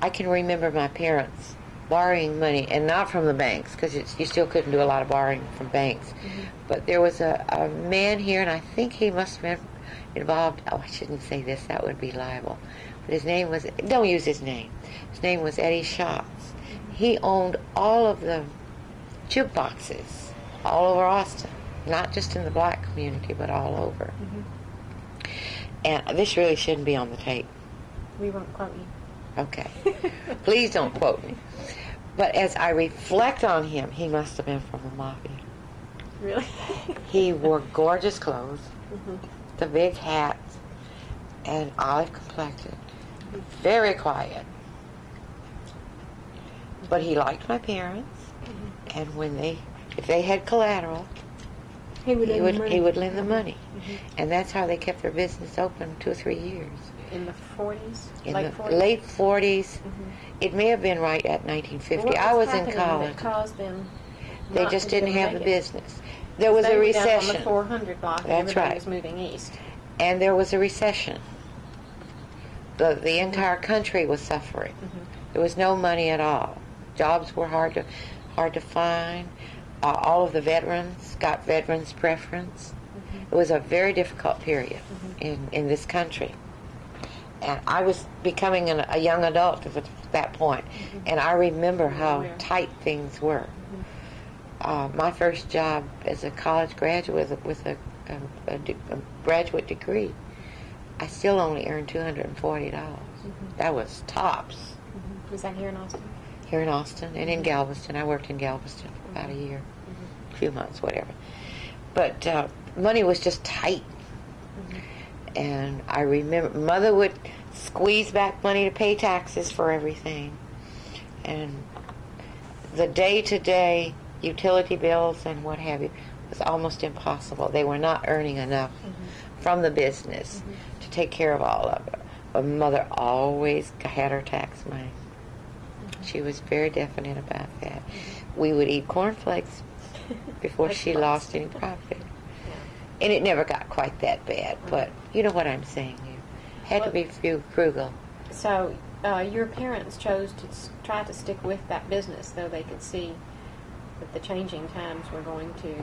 I can remember my parents borrowing money, and not from the banks, because you still couldn't do a lot of borrowing from banks. But there was a man here, and I think he must have been involved. Oh, I shouldn't say this, that would be liable. But his name was, don't use his name. His name was Eddie Schatz. He owned all of the jukeboxes all over Austin, not just in the black community, but all over. And this really shouldn't be on the tape. We won't quote you. Okay. Please don't quote me. But as I reflect on him, he must have been from the mafia. Really? He wore gorgeous clothes, the big hats, and olive complected. Very quiet. But he liked my parents, and if they had collateral, He would lend the money. he would lend the money. And that's how they kept their business open 2 or 3 years. In the 40s? In Late the 40s? late 40s. It may have been right at 1950. What I was in happening college. that caused them They not just to be didn't able to have the make it? business. There was They a were down recession. on the 400 block, and That's everybody right. was moving east. And there was a recession. The entire country was suffering. There was no money at all. Jobs were hard to find. All of the veterans got veterans preference. It was a very difficult period in this country. And I was becoming a young adult at that point, and I remember how tight things were. My first job as a college graduate with a graduate degree, I still only earned $240. That was tops. Was that here in Austin? Here in Austin and in Galveston. I worked in Galveston for about a year, a few months, whatever. But money was just tight. And I remember Mother would squeeze back money to pay taxes for everything. And the day-to-day utility bills and what have you was almost impossible. They were not earning enough from the business to take care of all of it. But Mother always had her tax money. She was very definite about that. We would eat cornflakes before she lost any profit. And it never got quite that bad, but you know what I'm saying. You had to be frugal. So your parents chose to try to stick with that business, though they could see that the changing times were going to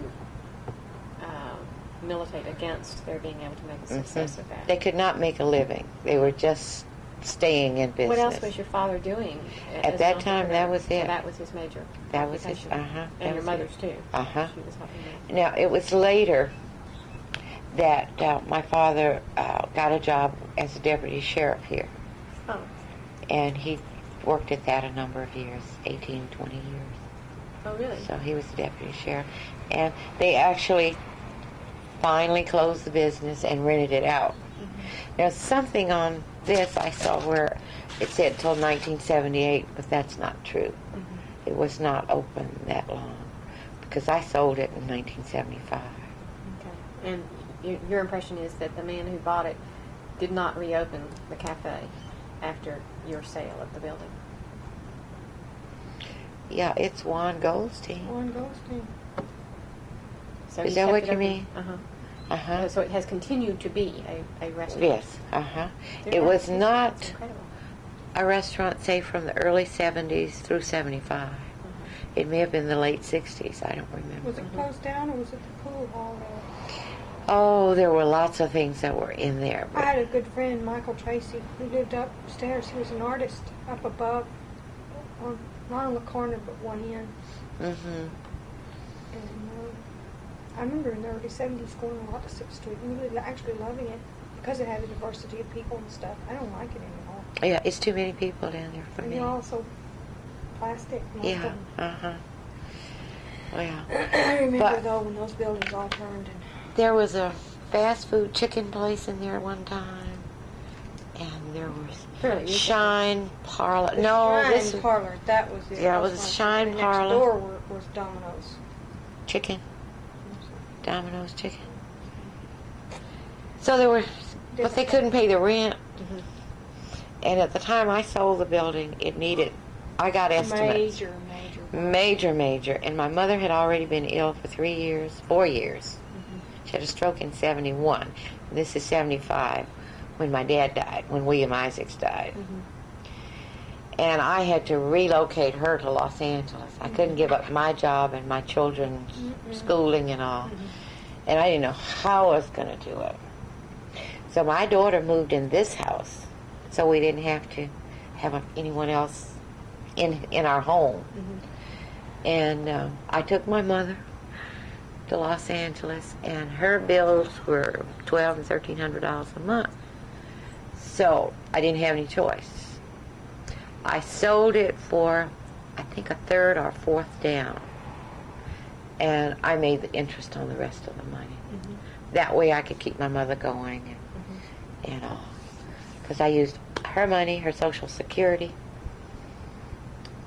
militate against their being able to make a success of that. They could not make a living. They were just staying in business. What else was your father doing? At that time, that was it. So that was his major That was his, occupation. And your mother's too. She was helping you. Now, it was later that my father got a job as a deputy sheriff here. Oh. And he worked at that a number of years, 18, 20 years. Oh, really? So he was the deputy sheriff. And they actually finally closed the business and rented it out. Now, something on this I saw where it said till 1978, but that's not true. It was not open that long because I sold it in 1975. Okay. And your impression is that the man who bought it did not reopen the cafe after your sale of the building? Yeah, it's Juan Goldstein. One Goldstein. So Is he that kept what it you open? mean? Uh-huh. So it has continued to be a restaurant. Yes, It was That's not incredible. a restaurant, say, from the early 70s through 75. It may have been the late 60s. I don't remember. Was it closed down, or was it the pool hall there? Oh, there were lots of things that were in there. I had a good friend, Michael Tracy, who lived upstairs. He was an artist up above, not on the corner, but one end. And I remember in the early 70s going a lot to 6th Street and really actually loving it because it had a diversity of people and stuff. I don't like it anymore. Yeah, it's too many people down there for And me. they're also plastic. Most Yeah, of them. Well, I remember But- though when those buildings all turned. And there was a fast food chicken place in there one time, and there was Fairly recently. Shine Parlor. the No, Shine this was Parlor, that was it. Yeah, it I was a like Shine and Parlor. Next door was Domino's. chicken. Domino's chicken. So there were, but they couldn't pay the rent. And at the time I sold the building, I got estimates. Major. And my mother had already been ill for 4 years. She had a stroke in 71. This is 75 when my dad died, when William Isaacs died. And I had to relocate her to Los Angeles. I couldn't give up my job and my children's schooling and all. And I didn't know how I was going to do it. So my daughter moved in this house, so we didn't have to have anyone else in our home. And I took my mother to Los Angeles, and her bills were $1,200 and $1,300 a month. So I didn't have any choice. I sold it for, I think, a third or fourth down, and I made the interest on the rest of the money. That way I could keep my mother going, and all. Because I used her money, her Social Security,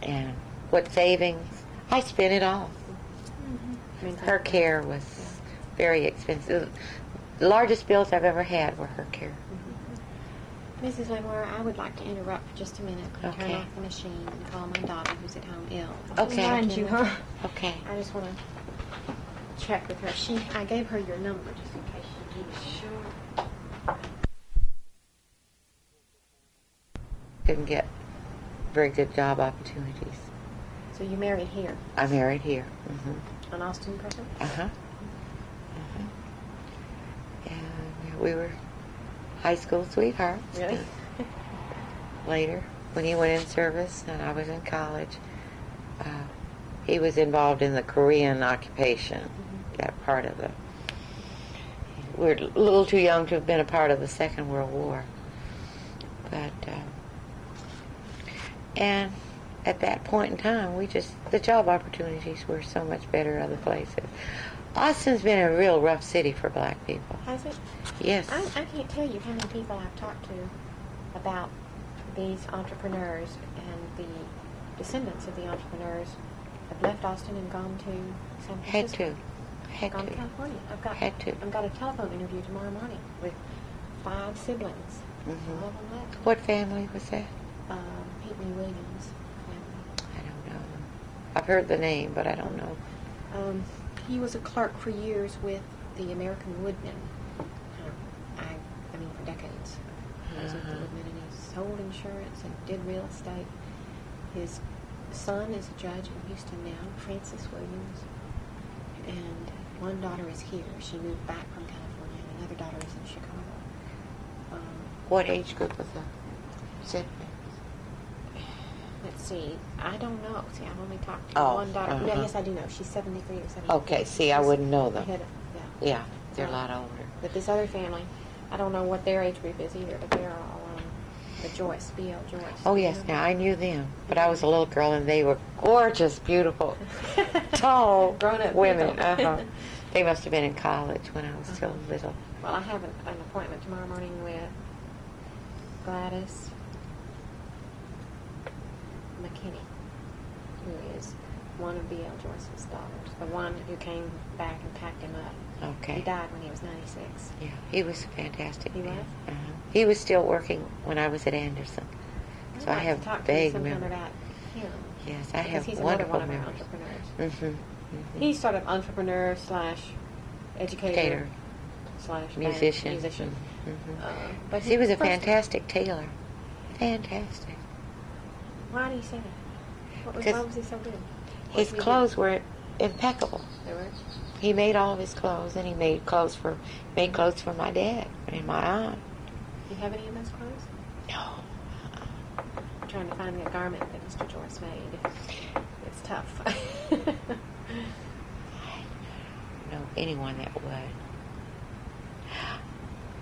and what savings, I spent it all. Her care was very expensive. The largest bills I've ever had were her care. Mrs. Lenoir, I would like to interrupt for just a minute and turn Okay. off the machine and call my daughter who's at home ill. Okay. Mind you, huh? Okay. I just want to check with her. I gave her your number just in case she needs it. Sure. Didn't get very good job opportunities. So you married here I married here. on Austin Present? And we were high school sweethearts. Really? Later, when he went in service and I was in college, he was involved in the Korean occupation. That part of the... We're a little too young to have been a part of the Second World War. But, and at that point in time, the job opportunities were so much better other places. Austin's been a real rough city for black people. Has it? Yes. I can't tell you how many people I've talked to about these entrepreneurs, and the descendants of the entrepreneurs have left Austin and gone to San Francisco. Gone to California. I've got a telephone interview tomorrow morning with 5 siblings. All of them left. What family was that? Pinckney Williams family. I don't know. I've heard the name, but I don't know. He was a clerk for years with the American Woodmen. I mean, for decades. He was with the Woodmen, and he sold insurance and did real estate. His son is a judge in Houston now, Francis Williams. And one daughter is here. She moved back from California, and another daughter is in Chicago. What age group was that? Let's see. I don't know. See, I've only talked to Oh, one daughter. No, uh-huh. yes, I do know. She's 73 or 74. Okay, see, I wouldn't know them. Yeah. Yeah, they're a lot older. But this other family, I don't know what their age group is either, but they're all the Joyce, B.L. Joyce. Oh, yes, now I knew them, but I was a little girl and they were gorgeous, beautiful, tall Grown-up women. people. They must have been in college when I was still little. Well, I have an appointment tomorrow morning with Gladys McKinney, who is one of B.L. Joyce's daughters, the one who came back and packed him up. Okay. He died when he was 96. Yeah, he was fantastic. He was? Uh-huh. He was still working when I was at Anderson. So I I'd like have to talk to vague you sometime memory. about him. Yes, I Because have he's another wonderful one of our memories. entrepreneurs. Mm-hmm. He's sort of entrepreneur slash educator slash Musician. musician. Mm-hmm. But He was a first- fantastic tailor. Fantastic. Why do you say that? Why Because was he so good? What His did he do? clothes were impeccable. They were? He made all of his clothes, and he made clothes for my dad and my aunt. Do you have any of those clothes? No. I'm trying to find the garment that Mr. Joyce made. It's tough. I don't know anyone that would.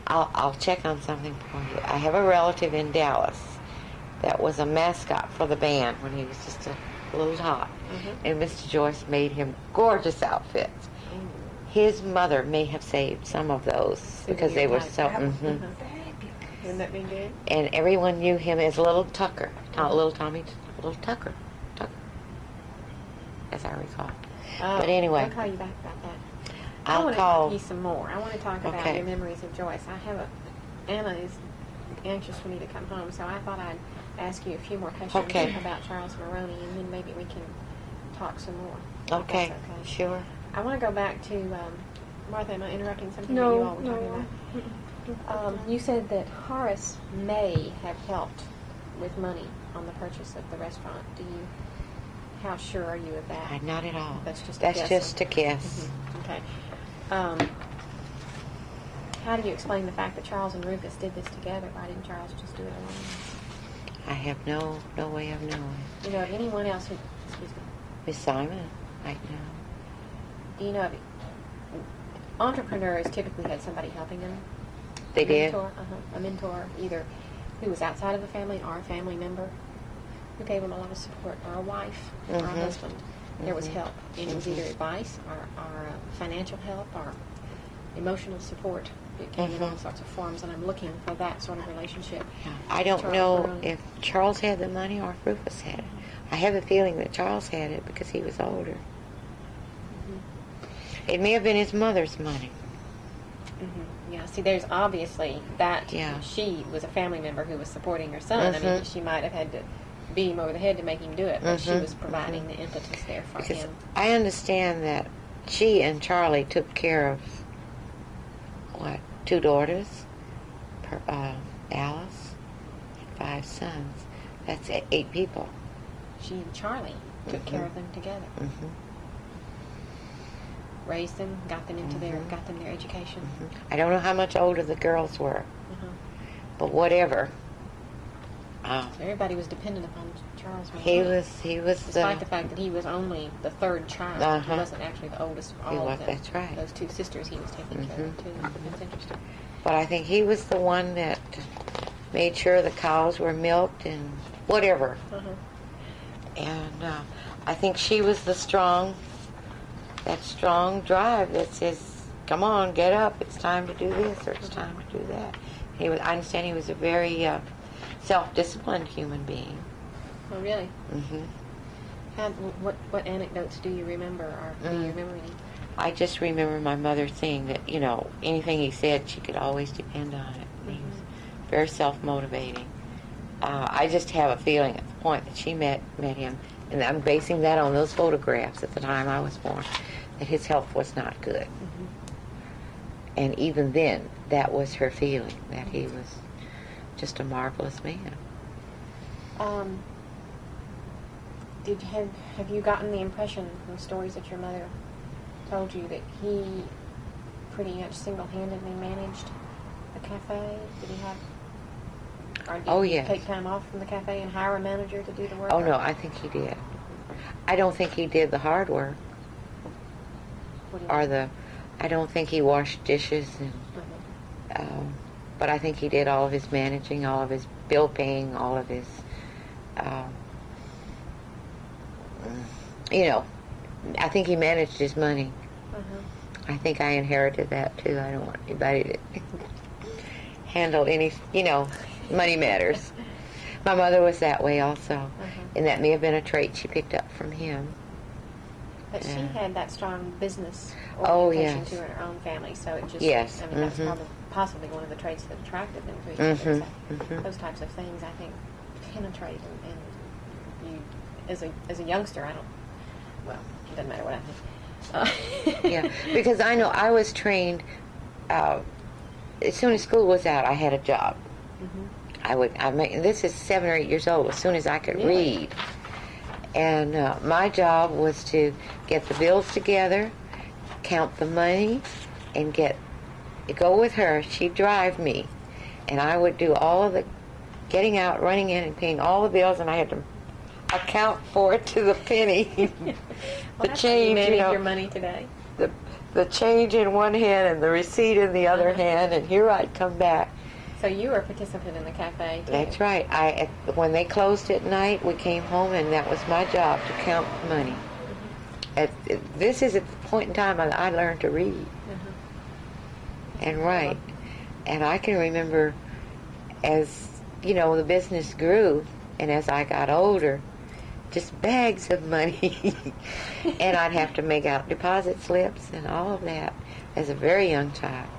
I'll check on something for you. I have a relative in Dallas that was a mascot for the band when he was just a little tot. And Mr. Joyce made him gorgeous outfits. His mother may have saved some of those because they were so... Wouldn't that be good? And everyone knew him as Little Tucker. Little Tommy, Little Tucker. As I recall. But anyway. I'll call you back about that. I I'll want to call... talk to you some more. I want to talk about Okay. your memories of Joyce. Anna is anxious for me to come home, so I thought I'd ask you a few more questions Okay. about Charles Maroney, and then maybe we can talk some more. if Okay, that's sure. I want to go back to, Martha, am I interrupting something that No, you all were talking no. about? You said that Horace may have helped with money on the purchase of the restaurant. How sure are you of that? Not at all. That's just a That's guess. just a guess. Okay. How do you explain the fact that Charles and Rufus did this together? Why didn't Charles just do it alone? I have no way of knowing. Do you know of anyone else who, excuse me, Miss Simon, I know. do you know of, entrepreneurs typically had somebody helping them? They a did? mentor, a mentor, either who was outside of the family or a family member who gave them a lot of support, or a wife or a husband. There was help, and it was either advice or financial help or emotional support. It came in all sorts of forms, and I'm looking for that sort of relationship. I don't Charles know Maroney. if Charles had the money or if Rufus had it. I have a feeling that Charles had it because he was older. It may have been his mother's money. Yeah, see, there's obviously that Yeah. she was a family member who was supporting her son. I mean, she might have had to beat him over the head to make him do it, but she was providing the impetus there for Because him. I understand that she and Charlie took care of, 2 daughters, Alice, and 5 sons. That's 8 people. She and Charlie took care of them together. Raised them, got them into their education. I don't know how much older the girls were, but whatever. So everybody was dependent upon Charles. He was despite the fact that he was only the 3rd child. He wasn't actually the oldest. All of them. That's right. Those 2 sisters he was taking care of too. That's interesting. But I think he was the one that made sure the cows were milked and whatever. And I think she was that strong drive that says, come on, get up, it's time to do this or it's time to do that. I understand he was a very self-disciplined human being. Oh, really? What anecdotes do you remember, or do you remember any? I just remember my mother saying that, anything he said, she could always depend on it. He was very self-motivating. I just have a feeling at the point that she met him, and I'm basing that on those photographs at the time I was born, that his health was not good. And even then, that was her feeling, that he was just a marvelous man. Have you gotten the impression from stories that your mother told you that he pretty much single-handedly managed the cafe? Did he have, or did he take time off from the cafe and hire a manager to do the work? Oh no, I think he did. I don't think he did the hard work, I don't think he washed dishes, and but I think he did all of his managing, all of his bill paying, all of his, I think he managed his money. I think I inherited that too. I don't want anybody to handle any, money matters. My mother was that way also, and that may have been a trait she picked up from him. But she had that strong business Oh, orientation yes. to her own family, so it just, Yes. I mean, that's possibly one of the traits that attracted them to each other. So those types of things, I think, penetrate, and you, as a youngster, it doesn't matter what I think. Yeah, because I know I was trained, as soon as school was out, I had a job. This is 7 or 8 years old, as soon as I could read. And my job was to get the bills together, count the money, and go with her. She'd drive me, and I would do all of the getting out, running in, and paying all the bills, and I had to account for it to the penny. The change, you manage your money today. The change in one hand and the receipt in the other hand, and here I'd come back. So you were a participant in the cafe, too. That's right. When they closed at night, we came home, and that was my job, to count money. This is at the point in time I learned to read and write. And I can remember as, the business grew, and as I got older, just bags of money. And I'd have to make out deposit slips and all of that as a very young child.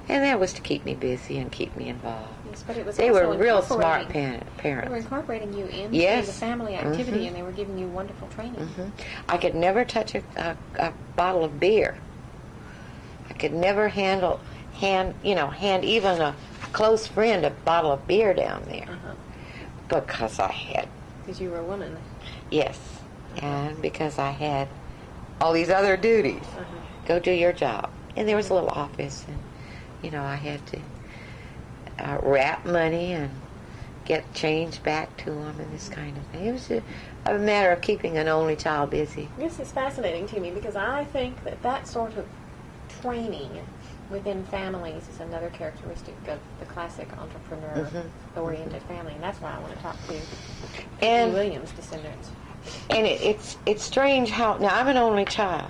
And that was to keep me busy and keep me involved. Yes, but it was they also were real smart They parents. were incorporating you into Yes. the family activity, and they were giving you wonderful training. I could never touch a bottle of beer. I could never hand even a close friend a bottle of beer down there. Because I had... Because you were a woman. Yes. And because I had all these other duties. Go do your job. And there was a little office, and I had to wrap money and get change back to them and this kind of thing. It was a matter of keeping an only child busy. This is fascinating to me because I think that sort of training within families is another characteristic of the classic entrepreneur-oriented family, and that's why I want to talk to Williams' descendants. And it's strange how... Now, I'm an only child.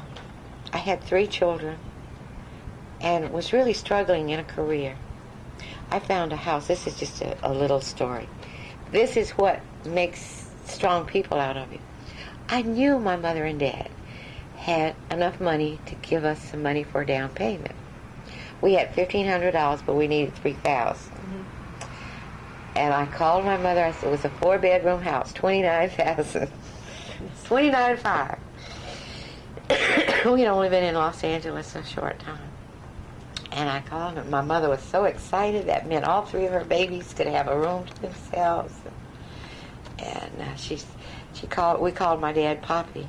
I had 3 children and was really struggling in a career. I found a house. This is just a little story. This is what makes strong people out of you. I knew my mother and dad had enough money to give us some money for a down payment. We had $1,500, but we needed $3,000. And I called my mother. I said, it was a 4-bedroom house, $29,000. $29,500. We'd only been in Los Angeles a short time. And I called her. My mother was so excited. That meant all 3 of her babies could have a room to themselves. And we called my dad Poppy.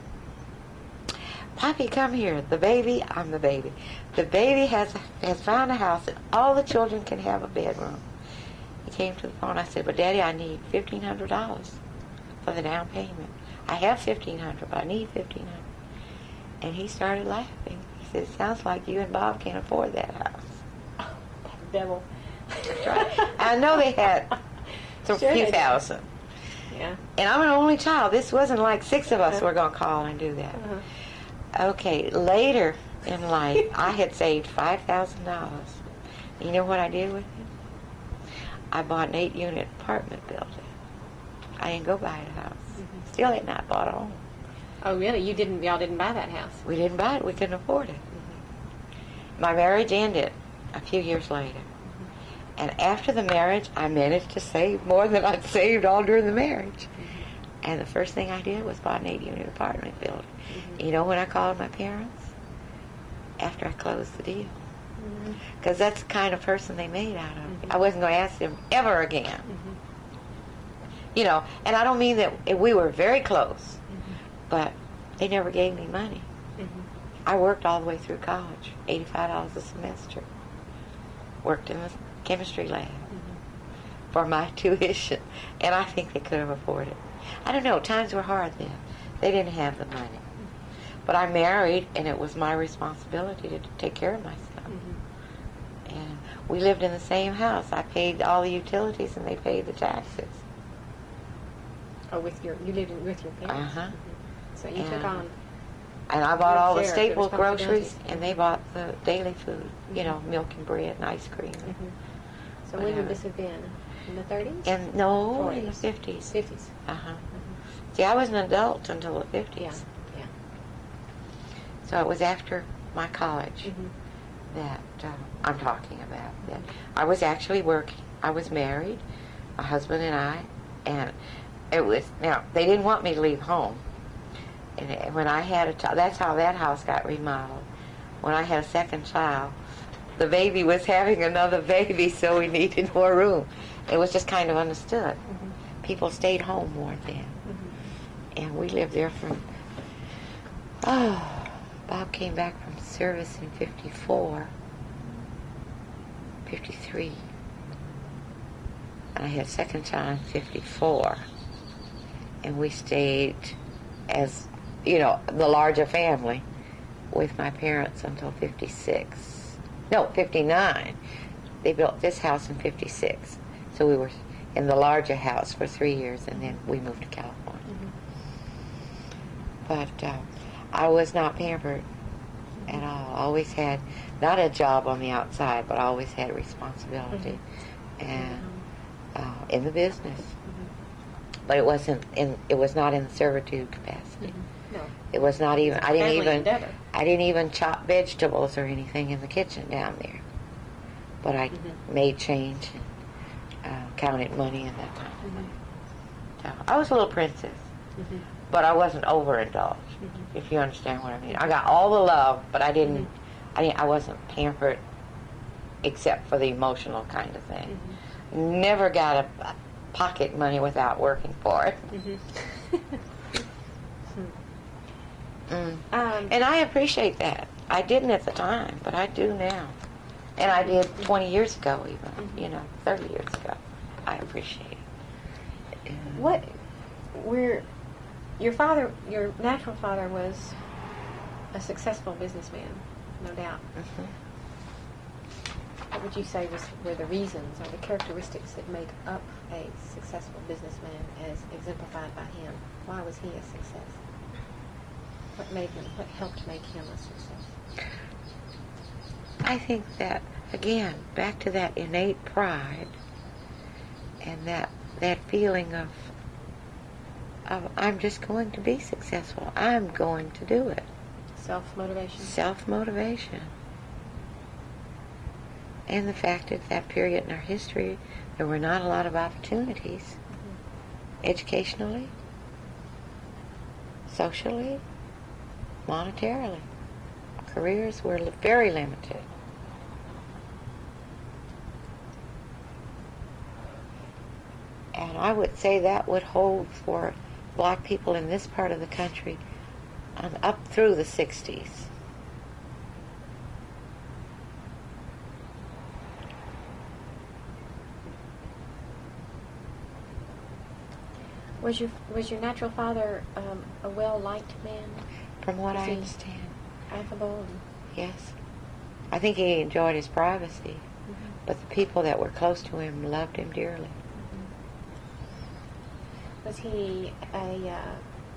Poppy, come here. The baby, I'm the baby. The baby has found a house and all the children can have a bedroom. He came to the phone. I said, well, Daddy, I need $1,500 for the down payment. I have $1,500, but I need $1,500. And he started laughing. He said, it sounds like you and Bob can't afford that house. Oh, that devil. That's right. I know they had a few thousand. Yeah. And I'm an only child. This wasn't like 6 of us were going to call and do that. Okay, later in life, I had saved $5,000. You know what I did with it? I bought an 8-unit apartment building. I didn't go buy a house. Still had not bought a home. Oh, really? Y'all didn't buy that house? We didn't buy it. We couldn't afford it. My marriage ended a few years later. And after the marriage, I managed to save more than I'd saved all during the marriage. And the first thing I did was bought an 8-unit apartment building. You know when I called my parents? After I closed the deal. Because that's the kind of person they made out of me. I wasn't going to ask them ever again. You know, and I don't mean that we were very close, but they never gave me money. I worked all the way through college, $85 a semester. Worked in the chemistry lab for my tuition, and I think they could have afforded it. I don't know, times were hard then. They didn't have the money. But I married, and it was my responsibility to take care of myself. And we lived in the same house. I paid all the utilities, and they paid the taxes. Oh, you lived with your parents? So you took on... And I bought all the share of staple the groceries, and they bought the daily food, you know, milk and bread and ice cream. So when would this have been? In the 30s? And no, in the 40s? 50s. 50s. See, I was an adult until the 50s. Yeah. So it was after my college that I'm talking about. That I was actually working. I was married, my husband and I, and it was, now, they didn't want me to leave home. And when I had a child, that's how that house got remodeled. When I had a second child, the baby was having another baby, so we needed more room. It was just kind of understood. People stayed home more then. And we lived there from, Bob came back from service in 54, 53. And I had a second child in 54. And we stayed as, you know, the larger family with my parents until 56. No, 59. They built this house in 56. So we were in the larger house for 3 years, and then we moved to California. But I was not pampered at all. I always had, not a job on the outside, but I always had responsibility and in the business. But it was not in the servitude capacity. No. It was not even, I endeavor. didn't even chop vegetables or anything in the kitchen down there. But I made change and counted money at that time. So I was a little princess. But I wasn't overindulged, if you understand what I mean. I got all the love, but I wasn't pampered except for the emotional kind of thing. Never got a pocket money without working for it. And I appreciate that. I didn't at the time, but I do now. And I did 20 years ago even, 30 years ago. I appreciate it. Your natural father was a successful businessman, no doubt. What would you say were the reasons or the characteristics that make up a successful businessman as exemplified by him? Why was he a success? What helped make him a success? I think that, again, back to that innate pride and that feeling of I'm just going to be successful. I'm going to do it. Self-motivation. Self-motivation. And the fact that that period in our history, there were not a lot of opportunities, educationally, socially, monetarily. Careers were very limited. And I would say that would hold for black people in this part of the country up through the 60s. Was your natural father a well-liked man? From what Was I he understand. affable? And, Yes. I think he enjoyed his privacy, but the people that were close to him loved him dearly. was he a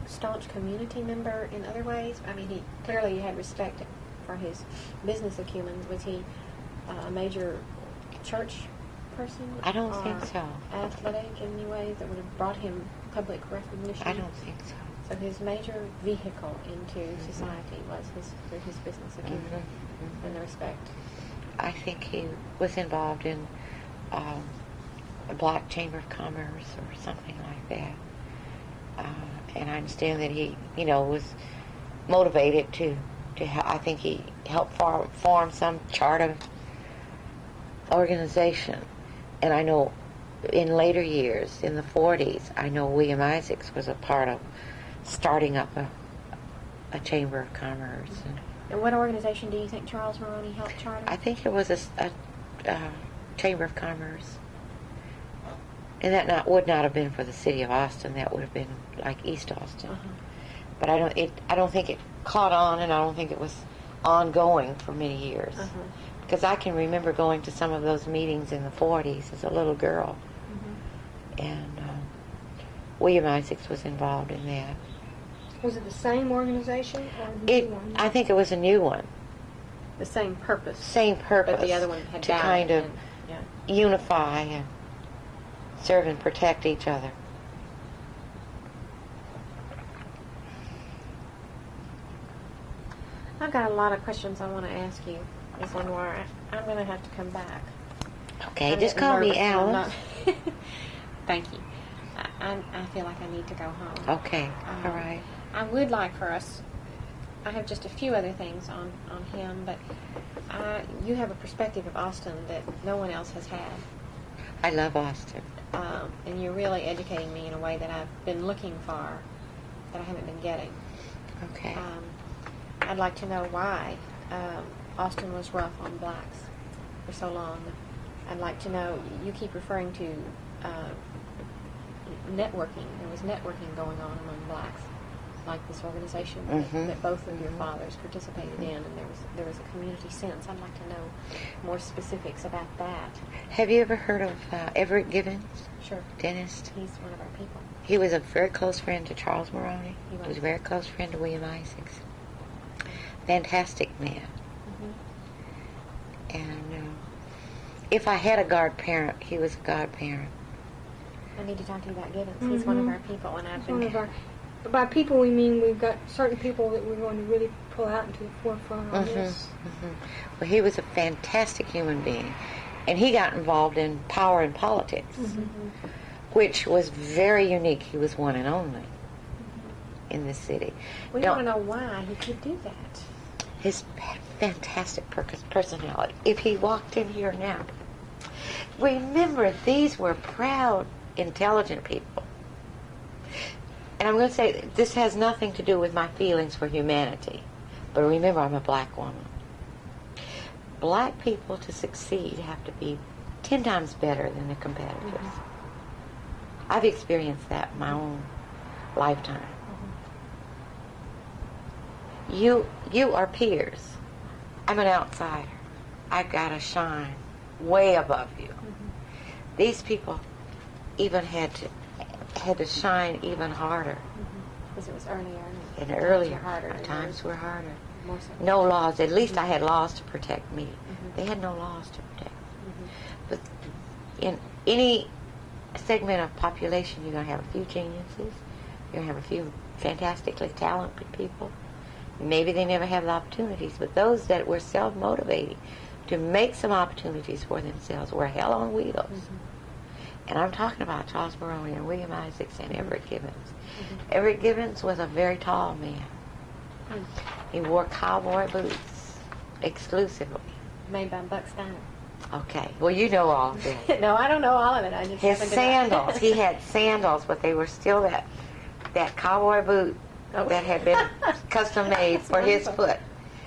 staunch community member in other ways? I mean, he clearly had respect for his business acumen. Was he a major church person? I don't or think so. Athletic in any way that would have brought him public recognition? I don't think so. So his major vehicle into society was his business acumen and the respect. I think he was involved in a black chamber of commerce or something like that. And I understand that he, was motivated to I think he helped form some charter organization. And I know in later years, in the 40s, I know William Isaacs was a part of starting up a chamber of commerce. And what organization do you think Charles Maroney helped charter? I think it was a chamber of commerce. And that would not have been for the city of Austin. That would have been like East Austin. But I don't think it caught on, and I don't think it was ongoing for many years. Because I can remember going to some of those meetings in the 40s as a little girl. And William Isaacs was involved in that. Was it the same organization or a new one? I think it was a new one. The same purpose. Same purpose. But the other one had to died kind of and, unify and serve and protect each other. I've got a lot of questions I want to ask you, Ms. Lenoir. I'm going to have to come back. Okay, I'm just getting call me nervous and I'm Alice. not- Thank you. I feel like I need to go home. Okay, all right. I would like for us, I have just a few other things on him, but you have a perspective of Austin that no one else has had. I love Austin. And you're really educating me in a way that I've been looking for, that I haven't been getting. Okay. I'd like to know why Austin was rough on blacks for so long. I'd like to know, you keep referring to networking. There was networking going on among blacks, like this organization that both of your fathers participated in, and there was a community sense. I'd like to know more specifics about that. Have you ever heard of Everett Givens? Sure. Dentist. He's one of our people. He was a very close friend to Charles Maroney. He was. He was a very close friend to William Isaacs. Fantastic man. And if I had a godparent, he was a godparent. I need to talk to you about Givens. He's one of our people, and I've been... By people, we mean we've got certain people that we're going to really pull out into the forefront on this. Well, he was a fantastic human being, and he got involved in power and politics, which was very unique. He was one and only in this city. We want to know why he could do that. His fantastic personality. If he walked in here now, remember, these were proud, intelligent people. And I'm going to say, this has nothing to do with my feelings for humanity. But remember, I'm a black woman. Black people, to succeed, have to be 10 times better than their competitors. I've experienced that in my own lifetime. You are peers. I'm an outsider. I've got to shine way above you. These people even had to shine even harder. Because it was earlier. And earlier, harder. times were harder. More so. No laws. At least I had laws to protect me. They had no laws to protect me. But in any segment of population, you're going to have a few geniuses, You have a few fantastically talented people. Maybe they never have the opportunities, but those that were self-motivating to make some opportunities for themselves were hell on wheels. Mm-hmm. And I'm talking about Charles Maroney and William Isaacs and Everett Gibbons. Mm-hmm. Everett Gibbons was a very tall man. Mm-hmm. He wore cowboy boots exclusively. Made by Buck Steiner. Okay. Well, you know all of that. No, I don't know all of it. I just his sandals. He had sandals, but they were still that cowboy boot that had been custom made for his foot.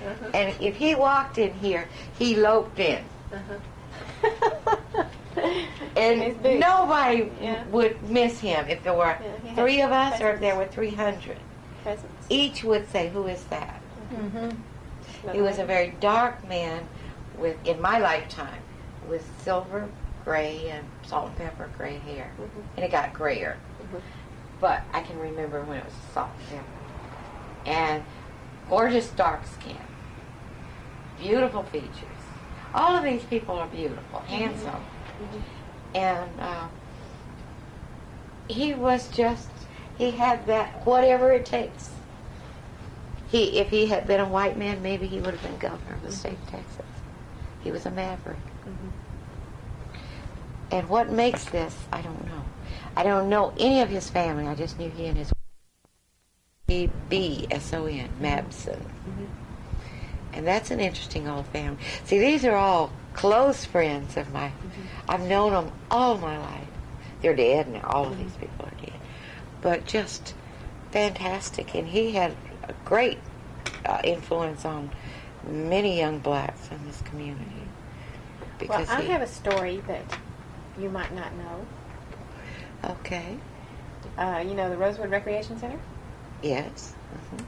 Uh-huh. And if he walked in here, he loped in. Uh-huh. And nobody would miss him if there were 3 of us or if there were 300. Presents. Each would say, "Who is that?" Mm-hmm. He was a very dark man in my lifetime, with silver gray and salt and pepper gray hair. Mm-hmm. And it got grayer. Mm-hmm. But I can remember when it was salt and pepper. And gorgeous dark skin. Beautiful features. All of these people are beautiful, handsome. Mm-hmm. And he had that whatever it takes. If he had been a white man, maybe he would have been governor of the state of Texas. He was a maverick. Mm-hmm. And what makes this, I don't know. I don't know any of his family. I just knew he and his B-B-S-O-N, Mabson. Mm-hmm. And that's an interesting old family. See, these are all close friends of mine. Mm-hmm. I've known them all my life. They're dead now. All of these people are dead. But just fantastic. And he had a great influence on many young blacks in this community. Because I have a story that you might not know. Okay. You know the Rosewood Recreation Center? Yes. Mm-hmm.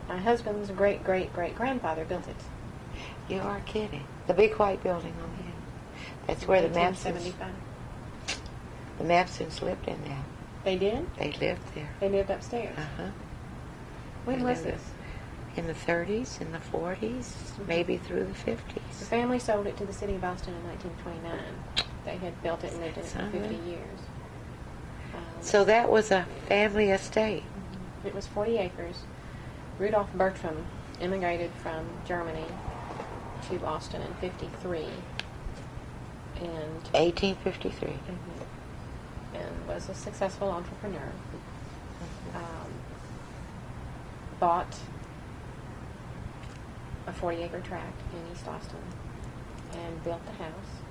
My husband's great-great-great-grandfather built it. You are kidding. The big white building on the end. That's where the Mabsons lived in there. They did? They lived there. They lived upstairs? Uh-huh. When was this? In the 30s, in the 40s, mm-hmm. maybe through the 50s. The family sold it to the city of Boston in 1929. They had built it and lived in it for 50 years. So that was a family estate. It was 40 acres. Rudolph Bertram immigrated from Germany to Boston in 53. And 1853. Mm-hmm. And was a successful entrepreneur. Mm-hmm. Bought a 40-acre tract in East Austin and built the house.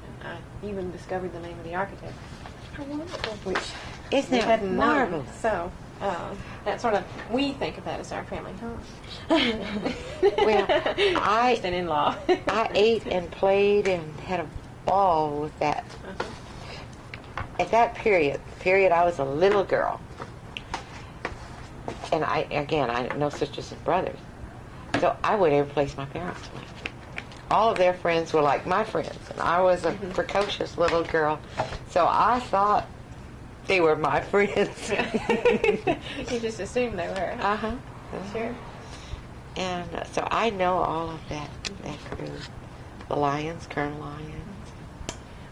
And I even discovered the name of the architect. How wonderful. Which isn't that marvelous? So that sort of, we think of that as our family home. Well, Just an in-law. I ate and played and had a ball with that. Uh-huh. At that period I was a little girl. And I had no sisters and brothers. So I went every place my parents went. All of their friends were like my friends, and I was a precocious little girl. So I thought they were my friends. You just assumed they were. Uh-huh. Sure. And so I know all of that crew. The Lyons, Colonel Lyons.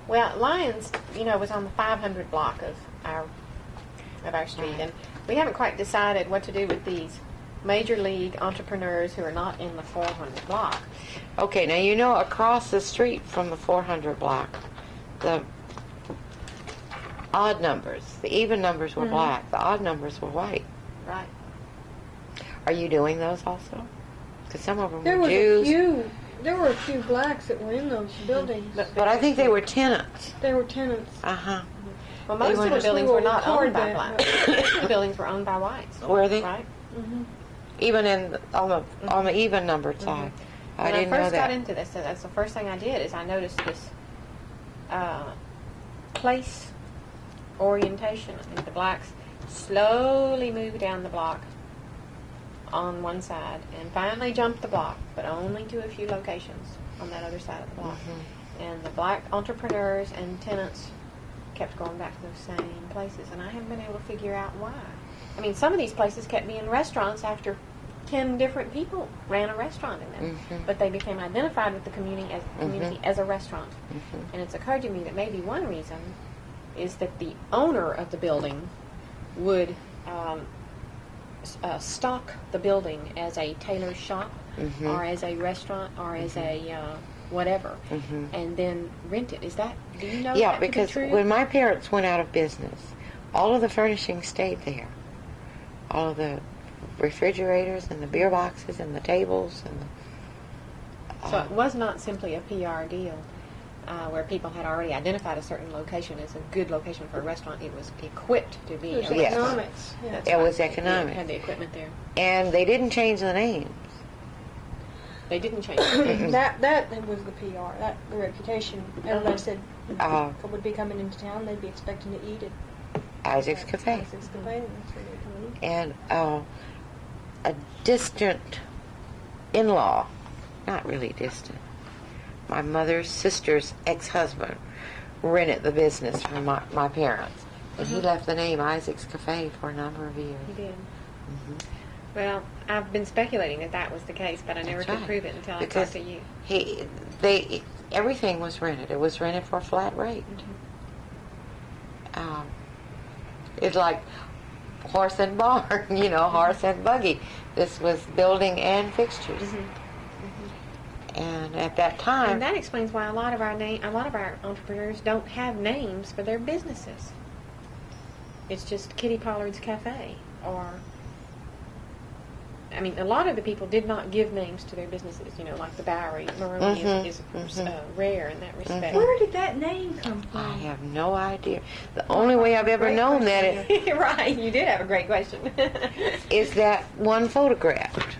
Well, Lyons, was on the 500 block of our street, and we haven't quite decided what to do with these major league entrepreneurs who are not in the 400 block. Okay, now across the street from the 400 block, the odd numbers, the even numbers were black, the odd numbers were white. Right. Are you doing those also? Because some of them There were was Jews. There were a few blacks that were in those buildings. But I think they were tenants. They were tenants. Uh-huh. Well, most of the buildings were not owned by blacks. Most of the buildings were owned by whites. Were they? Right. Mm-hmm. Even on the even numbered side. I didn't know that. When I first got into this, that's the first thing I did, is I noticed this place orientation. I think the blacks slowly moved down the block on one side and finally jumped the block, but only to a few locations on that other side of the block. Mm-hmm. And the black entrepreneurs and tenants kept going back to those same places, and I haven't been able to figure out why. I mean, some of these places kept being restaurants after 10 different people ran a restaurant in them. Mm-hmm. But they became identified with the community as a restaurant. Mm-hmm. And it's occurred to me that maybe one reason is that the owner of the building would stock the building as a tailor's shop Mhm. or as a restaurant or as a whatever, and then rent it. Is that, do you know Yeah, that to be because true? when my parents went out of business, all of the furnishing stayed there. All of the refrigerators and the beer boxes and the tables and the, So it was not simply a PR deal where people had already identified a certain location as a good location for a restaurant. It was equipped to be It was a Yes. restaurant. economics. Yeah. That's It right. was It economic. had the equipment there. and they didn't change the names. They didn't change it. That was the PR. That the reputation. Everybody said Uh, people would be coming into town. They'd be expecting to eat at Isaac's Cafe. Isaac's Cafe. That's where they come eat. And a distant in-law, not really distant, my mother's sister's ex-husband rented the business from my parents. And he left the name Isaac's Cafe for a number of years. He did. Mhm. Well, I've been speculating that that was the case, but I never That's could right. prove it until I Because talked to you. everything was rented. It was rented for a flat rate. It's like horse and barn, horse and buggy. This was building and fixtures. And at that time, And that explains why a lot of our entrepreneurs don't have names for their businesses. It's just Kitty Pollard's Cafe, or I mean, a lot of the people did not give names to their businesses. Like the Bowery, Maroney is rare in that respect. Where did that name come from? I have no idea. The only way I've ever Great known that question. Right, you did have a great question. is that one photographed.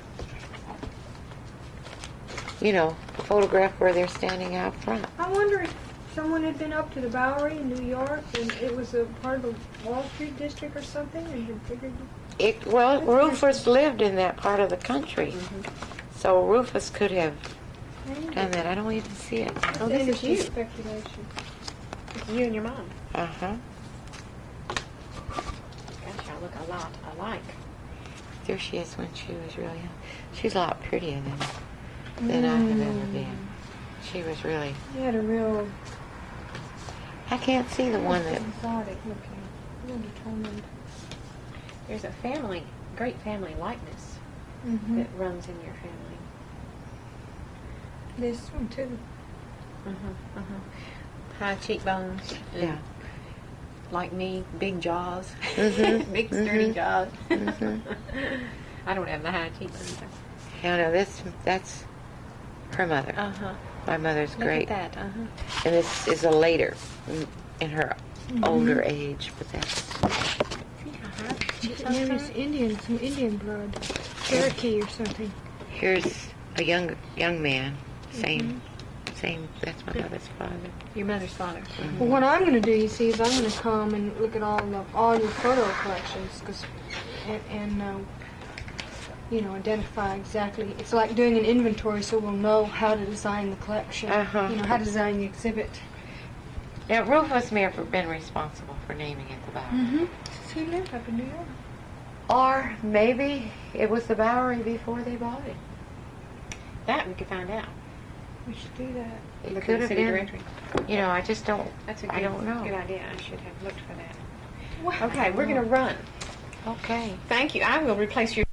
The photograph where they're standing out front. I wonder if someone had been up to the Bowery in New York and it was a part of the Wall Street district or something and had figured. Rufus lived in that part of the country. So Rufus could have done that. I don't even see it. Oh, this is you. Speculation. It's you and your mom. Uh-huh. Gosh, y'all look a lot alike. There she is when she was real young. She's a lot prettier than I have ever been. She was really... He had a real I can't see the one that... exotic looking, real determined. There's a great family likeness that runs in your family. This one too. High cheekbones. and, Yeah. Like me, big jaws. Mhm, Big sturdy mhm, jaws. mhm. I don't have the high cheekbones. No, that's her mother. My mother's Look great. at that. And this is a later, in her older age, but that's... It was Indian, some Indian blood, Cherokee or something. Here's a young man, same, that's my mother's father. Your mother's father. Well, what I'm going to do, you see, is I'm going to come and look at all your photo collections, and identify exactly. It's like doing an inventory, so we'll know how to design the collection. How to design the exhibit. Now, Rufus may have been responsible for naming it the Bowery. He lived up in New York. Or maybe it was the Bowery before they bought it. That we could find out. We should do that. It Look could at the have city been. directory. I just don't. That's a I don't know. good idea. I should have looked for that. Wow. Okay, we're going to run. Okay. Thank you. I will replace your